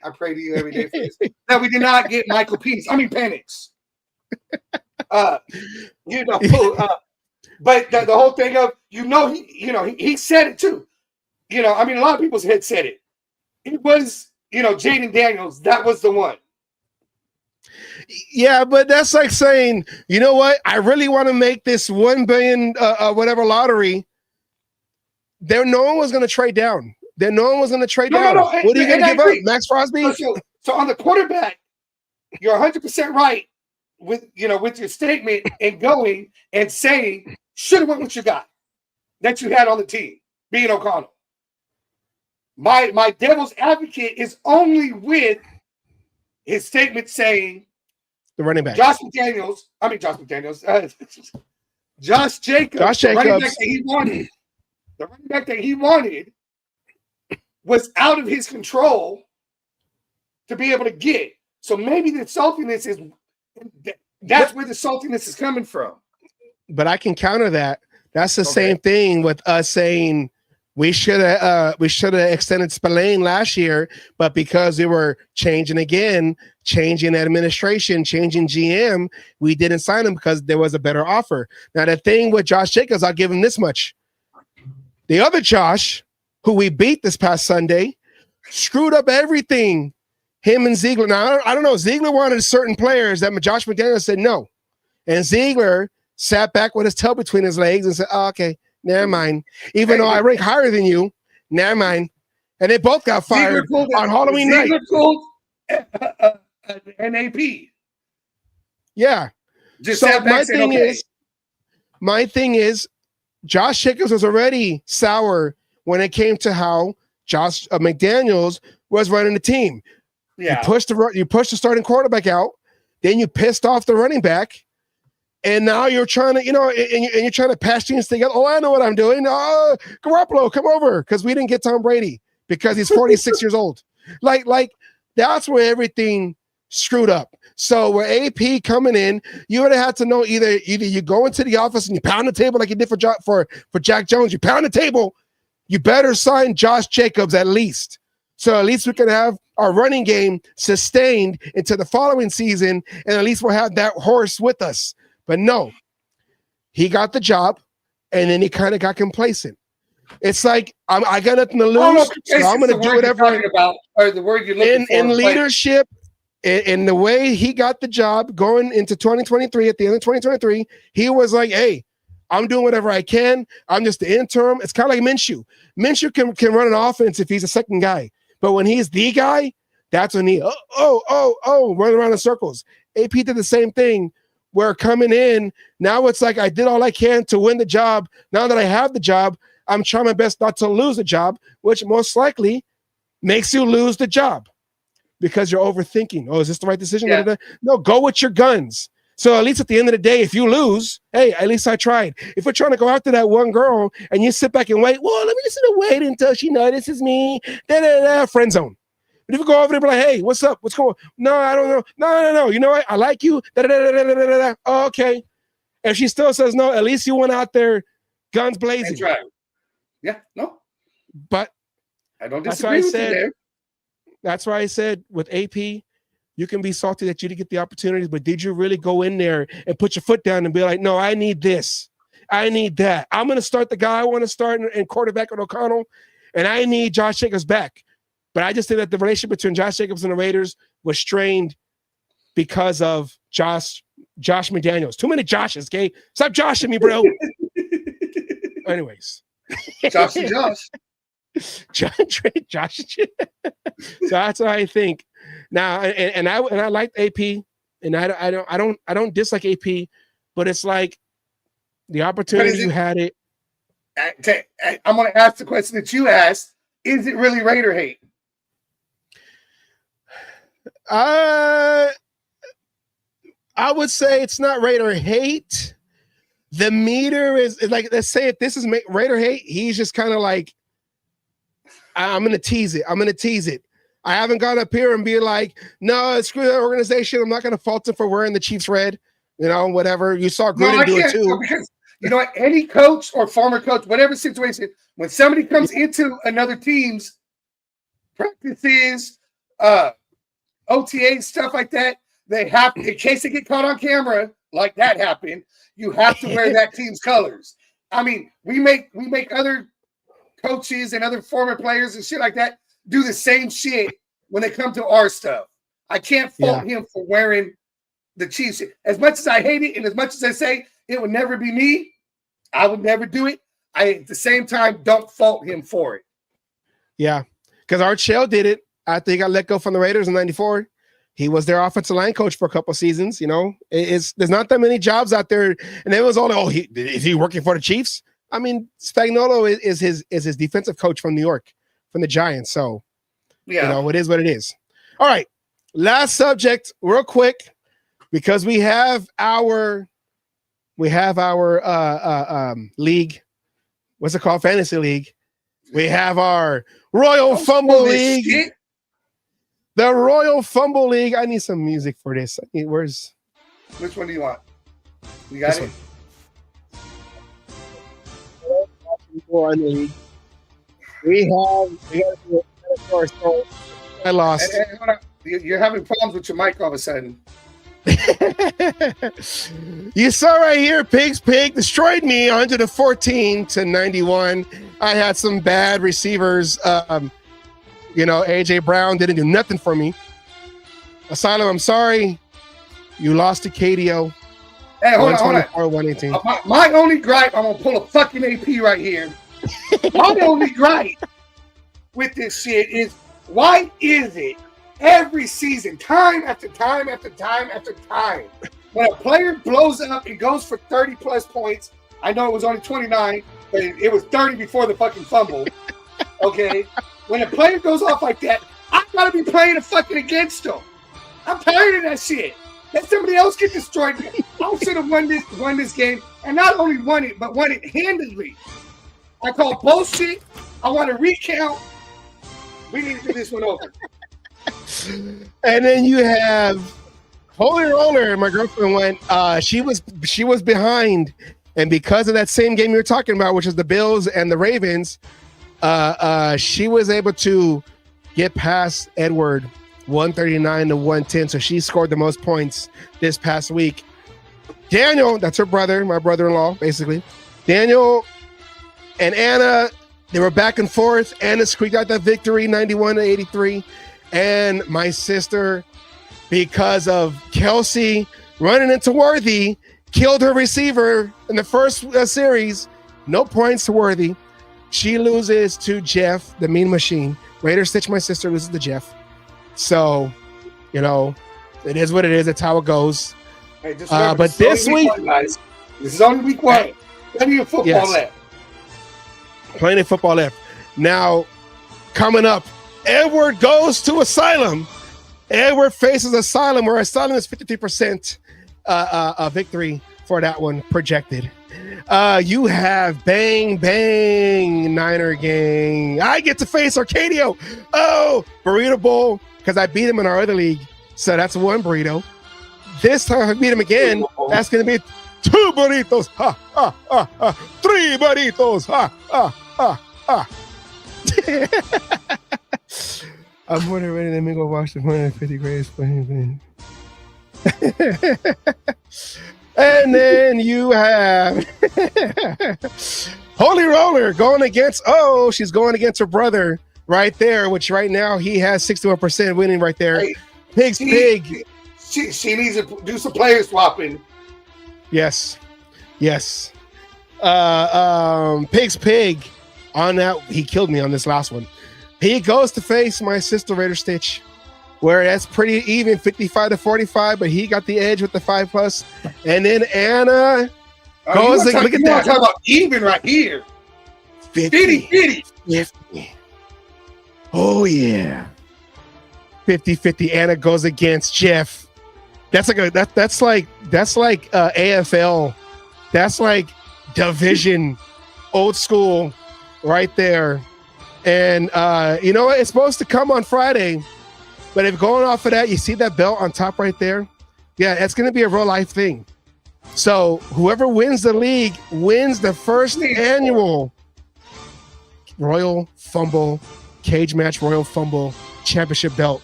I pray to you every day for this. That we did not get Penix. But the whole thing of he said it too. A lot of people had said it. It was Jaden Daniels. That was the one. Yeah, but that's like saying, you know what? I really want to make this $1 billion whatever lottery. No one was going to trade down. No one was going to trade down. No, what are you going to give up, Max Crosby? So on the quarterback, you're 100% right with your statement and going and saying should have went what you got that you had on the team, being O'Connell. My devil's advocate is only with his statement saying the running back, Josh Jacobs, the running back that he wanted. The running back that he wanted was out of his control to be able to get. So maybe the saltiness is that's where the saltiness is coming from. But I can counter that. That's the same thing with us saying we should have extended Spillane last year, but because we were changing administration, changing GM, we didn't sign him because there was a better offer. Now the thing with Josh Jacobs, I'll give him this much. The other Josh, who we beat this past Sunday, screwed up everything. Him and Ziegler. Now I don't know. Ziegler wanted certain players that Josh McDaniels said no, and Ziegler sat back with his tail between his legs and said, "Oh, okay, never mind. Even though I rank higher than you, never mind." And they both got fired on Halloween night. NAP. Yeah. So my thing is, Josh Jacobs was already sour when it came to how Josh McDaniels was running the team. Yeah. You pushed the starting quarterback out, then you pissed off the running back, and now you're trying to, and you're trying to patch things together. Oh, I know what I'm doing. Oh, Garoppolo, come over, because we didn't get Tom Brady because he's 46 years old. Like that's where everything screwed up. So with AP coming in, you would have had to know either you go into the office and you pound the table like you did for Jack Jones. You pound the table. You better sign Josh Jacobs at least. So at least we can have our running game sustained into the following season, and at least we'll have that horse with us. But no, he got the job, and then he kind of got complacent. It's like I got nothing to lose, so I'm going to do whatever. Or the word you're looking for in leadership, in the way he got the job going into 2023. At the end of 2023, he was like, "Hey, I'm doing whatever I can. I'm just the interim." It's kind of like Minshew. Minshew can run an offense if he's a second guy. But when he's the guy, that's when he run around in circles. AP did the same thing. Where coming in, now it's like I did all I can to win the job. Now that I have the job, I'm trying my best not to lose the job, which most likely makes you lose the job because you're overthinking. Oh, is this the right decision? Yeah. No, go with your guns. So at least at the end of the day, if you lose, hey, at least I tried. If we're trying to go after that one girl and you sit back and wait, well, let me just wait until she notices me, friend zone. But if you go over there and be like, hey, what's up? What's going on? No, I don't know. No. You know what? I like you. Oh, okay. If she still says no, at least you went out there guns blazing. That's right. Yeah, no. But I don't disagree with you there. That's why I said with AP, you can be salty that you didn't get the opportunities, but did you really go in there and put your foot down and be like, no, I need this. I need that. I'm going to start the guy I want to start in quarterback with O'Connell, and I need Josh Jacobs back. But I just think that the relationship between Josh Jacobs and the Raiders was strained because of Josh McDaniels. Too many Joshes, okay? Stop joshing me, bro. Anyways. Josh and Josh. Josh. So that's what I think. Now, and I like AP, and I don't dislike AP, but it's like the opportunity you had it. I'm going to ask the question that you asked. Is it really Raider hate? I would say it's not Raider hate. The meter is like, let's say if this is Raider hate, he's just kind of like, I'm going to tease it. I haven't gone up here and be like, no, screw that organization. I'm not going to fault him for wearing the Chiefs red, whatever. You saw Gruden do it too. Because you know what? Any coach or former coach, whatever situation, when somebody comes into another team's practices, OTA, stuff like that, they have, in case they get caught on camera, like that happened, you have to wear that team's colors. I mean, we make other coaches and other former players and shit like that do the same shit when they come to our stuff. I can't fault him for wearing the Chiefs. As much as I hate it and as much as I say it would never be me, I would never do it. I, at the same time, don't fault him for it. Yeah, because Art Shell did it after he got let go from the Raiders in '94. He was their offensive line coach for a couple of seasons. There's not that many jobs out there, and it was all, is he working for the Chiefs? I mean, Spagnuolo is his defensive coach from New York, from the Giants. So, it is what it is. All right, last subject, real quick, because we have our league. What's it called? Fantasy league. We have our Royal Fumble League. Shit. Royal Fumble this League. shit. The Royal Fumble League. I need some music for this. Where's? Which one do you want? You got it? We I lost. Hey, hold on. You're having problems with your mic all of a sudden. You saw right here, Pig destroyed me 114-91. I had some bad receivers. AJ Brown didn't do nothing for me. Asylum, I'm sorry. You lost to KDO. Hey, hold on. 118. My only gripe, I'm going to pull a fucking AP right here. My only gripe with this shit is, why is it every season, time after time after time after time, when a player blows up and goes for 30-plus points, I know it was only 29, but it was 30 before the fucking fumble, okay? When a player goes off like that, I got to be playing fucking against them. I'm tired of that shit. Let somebody else get destroyed. I should have won this game, and not only won it, but won it handedly. I call bullshit. I want to recount. We need to do this one over. And then you have Holy Roller. My girlfriend went. She was behind, and because of that same game you were talking about, which is the Bills and the Ravens, she was able to get past Edward 139-110. So she scored the most points this past week. Daniel, that's her brother, my brother-in-law, basically. Daniel and Anna, they were back and forth. Anna squeaked out that victory, 91-83. And my sister, because of Kelsey running into Worthy, killed her receiver in the first series. No points to Worthy. She loses to Jeff, the Mean Machine. Raider Stitch, my sister, loses to Jeff. So, it is what it is. That's how it goes. Hey, just remember, but this week, guys, this is only week one. Plenty of football left. Plenty of football left. Now, coming up, Edward goes to Asylum. Edward faces Asylum, where Asylum is 53% victory for that one projected. You have Bang Bang Niner Gang. I get to face Arcadio. Oh, Burrito Bowl, because I beat him in our other league. So that's one burrito. This time if I beat him again, that's going to be 2 burritos. Ha, ha, ha, ha. 3 burritos. Ha, ha, ha, ha. I'm more than ready. Let me go watch the 150 greatest playing. And then you have Holy Roller going against, she's going against her brother right there, which right now he has 61% winning right there. Hey, Pig. She needs to do some player swapping. Yes. Pig on that. He killed me on this last one. He goes to face my sister Raider Stitch, where that's pretty even, 55-45, but he got the edge with the 5+. And then Anna goes look at that. Talk about even right here. 50. Oh yeah. 50-50. Anna goes against Jeff. That's like AFL. That's like division, old school, right there. And you know what? It's supposed to come on Friday. But if going off of that, you see that belt on top right there? Yeah, it's going to be a real life thing. So whoever wins the league wins the first annual Royal Fumble Cage Match Royal Fumble Championship belt.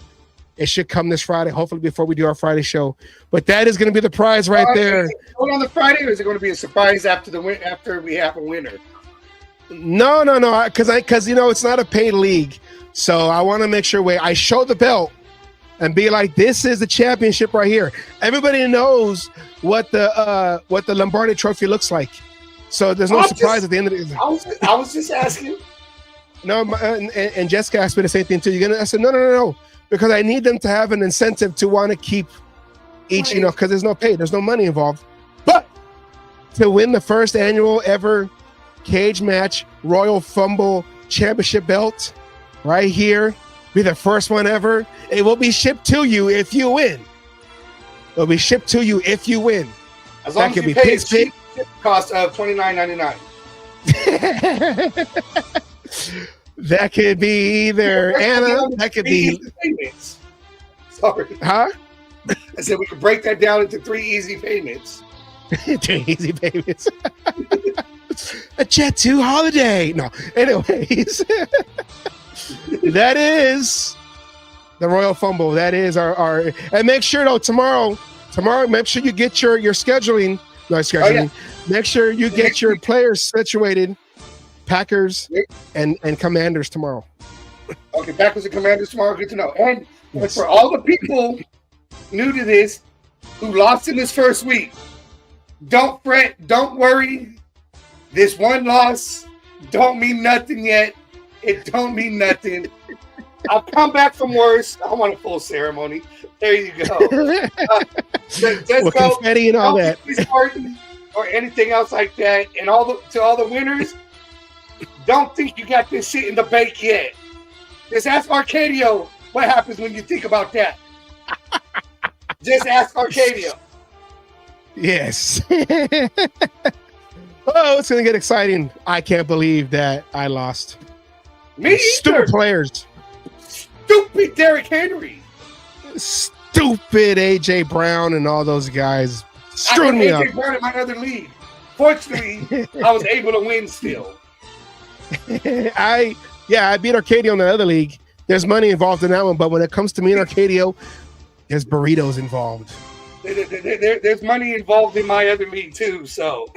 It should come this Friday, hopefully before we do our Friday show. But that is going to be the prize right there. Is it going on the Friday, or is it going to be a surprise after we have a winner? No, because it's not a paid league. So I want to make sure I show the belt and be like, this is the championship right here. Everybody knows what the Lombardi Trophy looks like. So there's no surprise at the end of the I was just asking. No, and Jessica asked me the same thing too. I said, no. Because I need them to have an incentive to want to keep each, because there's no pay, there's no money involved. But to win the first annual ever Cage Match Royal Fumble Championship belt right here, be the first one ever. It will be shipped to you if you win. It'll be shipped to you if you win. As long as you pay its cheap cost of $29.99. That could be either Anna. That could be. Payments. Sorry. Huh? I said we could break that down into 3 easy payments. 3 easy payments. A Jet2 holiday. No. Anyways, that is the Royal Fumble. That is our. And make sure though tomorrow, make sure you get your scheduling. No scheduling. Oh, yeah. Make sure you get your players situated. Packers and Commanders tomorrow. Okay, Packers and Commanders tomorrow. Good to know. And for all the people new to this who lost in this first week, don't fret, don't worry. This one loss don't mean nothing yet. It don't mean nothing. I'll come back from worse. I want a full ceremony. There you go. Just go. Confetti and all that. Or anything else like that. And to all the winners, don't think you got this shit in the bank yet. Just ask Arcadio what happens when you think about that. Just ask Arcadio. Yes. Oh, it's going to get exciting. I can't believe that I lost. Me Stupid players. Stupid Derrick Henry. Stupid A.J. Brown and all those guys screwed me up. A.J. Brown in my other league. Fortunately, I was able to win still. I beat Arcadio in the other league. There's money involved in that one, but when it comes to me and Arcadio, there's burritos involved. There's money involved in my other league too, so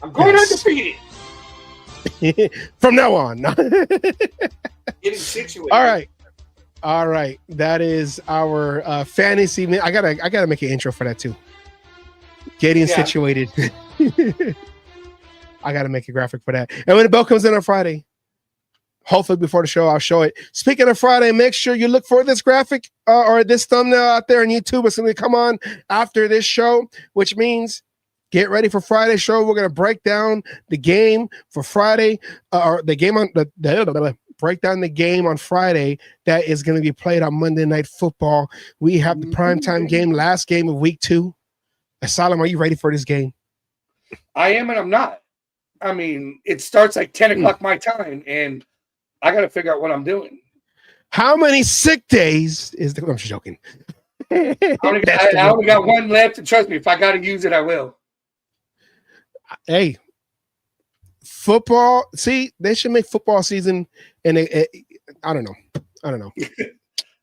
I'm going undefeated. From now on. Getting situated. All right. That is our fantasy. I gotta make an intro for that too. Getting situated. I gotta make a graphic for that. And when the bell comes in on Friday, hopefully before the show, I'll show it. Speaking of Friday, make sure you look for this graphic or this thumbnail out there on YouTube. It's going to come on after this show, which means get ready for Friday's show. We're going to break down the game for Friday, or the game on break down the game on Friday that is going to be played on Monday Night Football. We have the primetime game, last game of week 2. Asylum, are you ready for this game? I am and I'm not. I mean, it starts like 10 o'clock my time, and I got to figure out what I'm doing. How many sick days is the... I'm just joking. I only got one left, and trust me, if I got to use it, I will. Hey, football. See, they should make football season, and I don't know.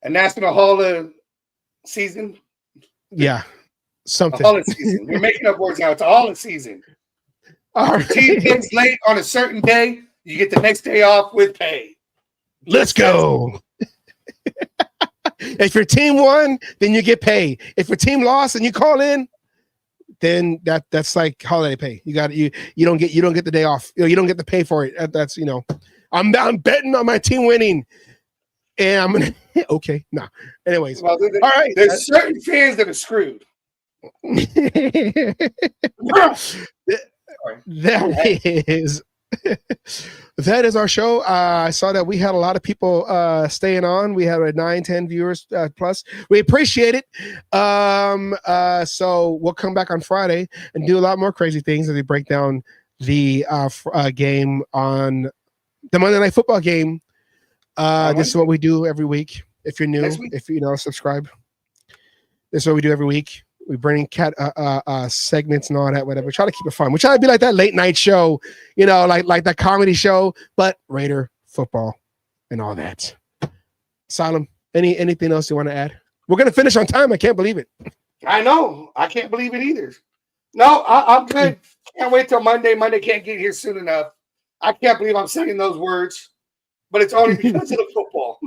A National Hall of Season? Yeah, something. A Hall of Season. We're making up words now. It's a Hall of Season. Your team gets late on a certain day, you get the next day off with pay. Let's go. If your team won, then you get paid. If your team lost and you call in, then that's like holiday pay. You don't get the day off. You don't get the pay for it. That's I'm betting on my team winning, and I'm gonna okay. Nah. Anyways, all right. There's certain fans that are screwed. That is our show. I saw that we had a lot of people staying on. We had 9-10 viewers plus. We appreciate it. So we'll come back on Friday and do a lot more crazy things as we break down the game on the Monday Night Football game. This is what we do every week. If you're new, if you subscribe. This is what we do every week. We bring segments and all that, whatever. We try to keep it fun. We try to be like that late night show, like that comedy show, but Raider football and all that. Asylum, anything else you want to add? We're gonna finish on time. I can't believe it. I know. I can't believe it either. No, I'm good. Can't wait till Monday. Monday can't get here soon enough. I can't believe I'm saying those words, but it's only because of the football.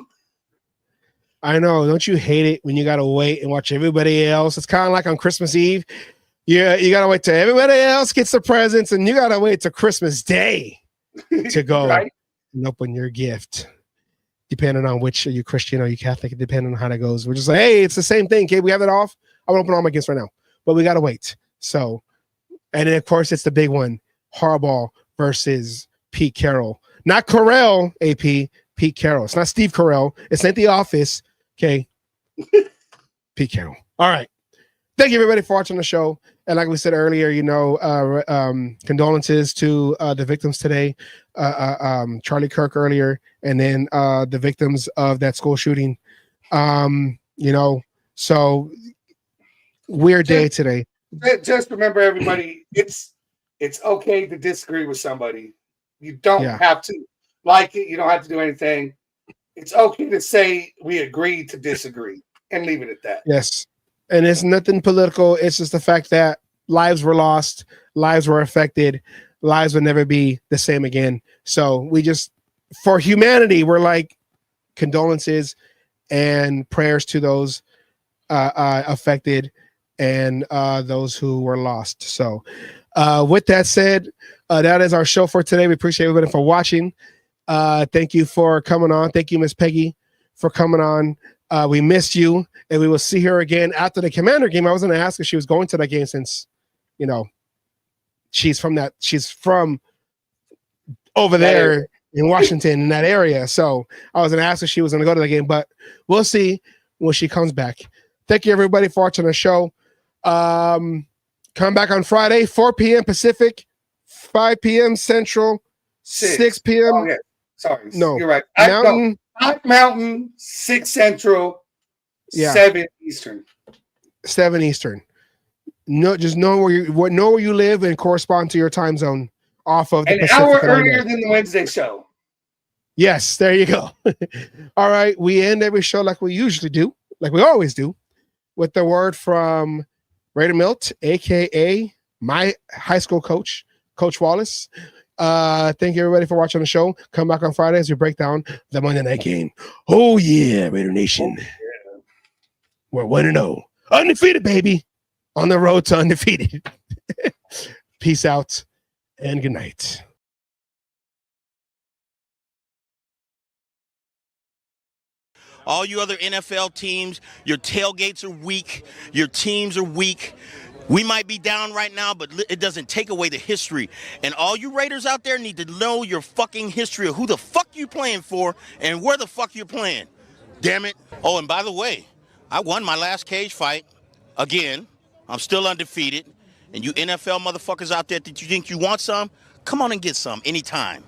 I know. Don't you hate it when you got to wait and watch everybody else? It's kind of like on Christmas Eve. Yeah, you got to wait till everybody else gets the presents, and you got to wait till Christmas Day to go and open your gift. Depending on which, are you Christian or you Catholic, depending on how that goes. We're just like, hey, it's the same thing. Okay, we have it off. I want to open all my gifts right now, but we got to wait. So, and then of course, it's the big one: Harbaugh versus Pete Carroll. Not Carell, AP. Pete Carroll. It's not Steve Carell. It's not The Office. Okay. Pete Carroll. All right. thank you everybody for watching the show. And like we said earlier, condolences to the victims today, Charlie Kirk earlier, and then the victims of that school shooting. So weird day today. Just remember, everybody, it's okay to disagree with somebody. You don't have to like it. You don't have to do anything. It's okay to say we agree to disagree and leave it at that. Yes. And it's nothing political. It's just the fact that lives were lost, lives were affected, lives will never be the same again. So we just, for humanity, we're like, condolences and prayers to those affected and those who were lost. So with that said, that is our show for today. We appreciate everybody for watching. Thank you for coming on. Thank you, Miss Peggy, for coming on. We missed you, and we will see her again after the Commander game. I was going to ask if she was going to that game since, she's from over there in Washington, in that area. So I was going to ask if she was going to go to the game, but we'll see when she comes back. Thank you, everybody, for watching the show. Come back on Friday, 4 p.m. Pacific, 5 p.m. Central, 6 p.m. Oh, yeah. Sorry. No. You're right. Mountain. 5 Mountain, 6 Central, 7 Eastern. 7 Eastern. No, just know where you live and correspond to your time zone off of the An Pacific hour Island. earlier than the Wednesday show. Yes, there you go. All right, we end every show like we usually do, like we always do, with the word from Raider Milt, aka my high school coach, Coach Wallace. Thank you everybody for watching the show. Come back on Friday as we break down the Monday night game. Oh yeah, Raider Nation. Oh, yeah. We're 1-0. Undefeated, baby. On the road to undefeated. Peace out and good night. All you other NFL teams, your tailgates are weak. Your teams are weak. We might be down right now, but it doesn't take away the history. And all you Raiders out there need to know your fucking history of who the fuck you playing for and where the fuck you're playing. Damn it. Oh, and by the way, I won my last cage fight again. I'm still undefeated. And you NFL motherfuckers out there that you think you want some, come on and get some anytime.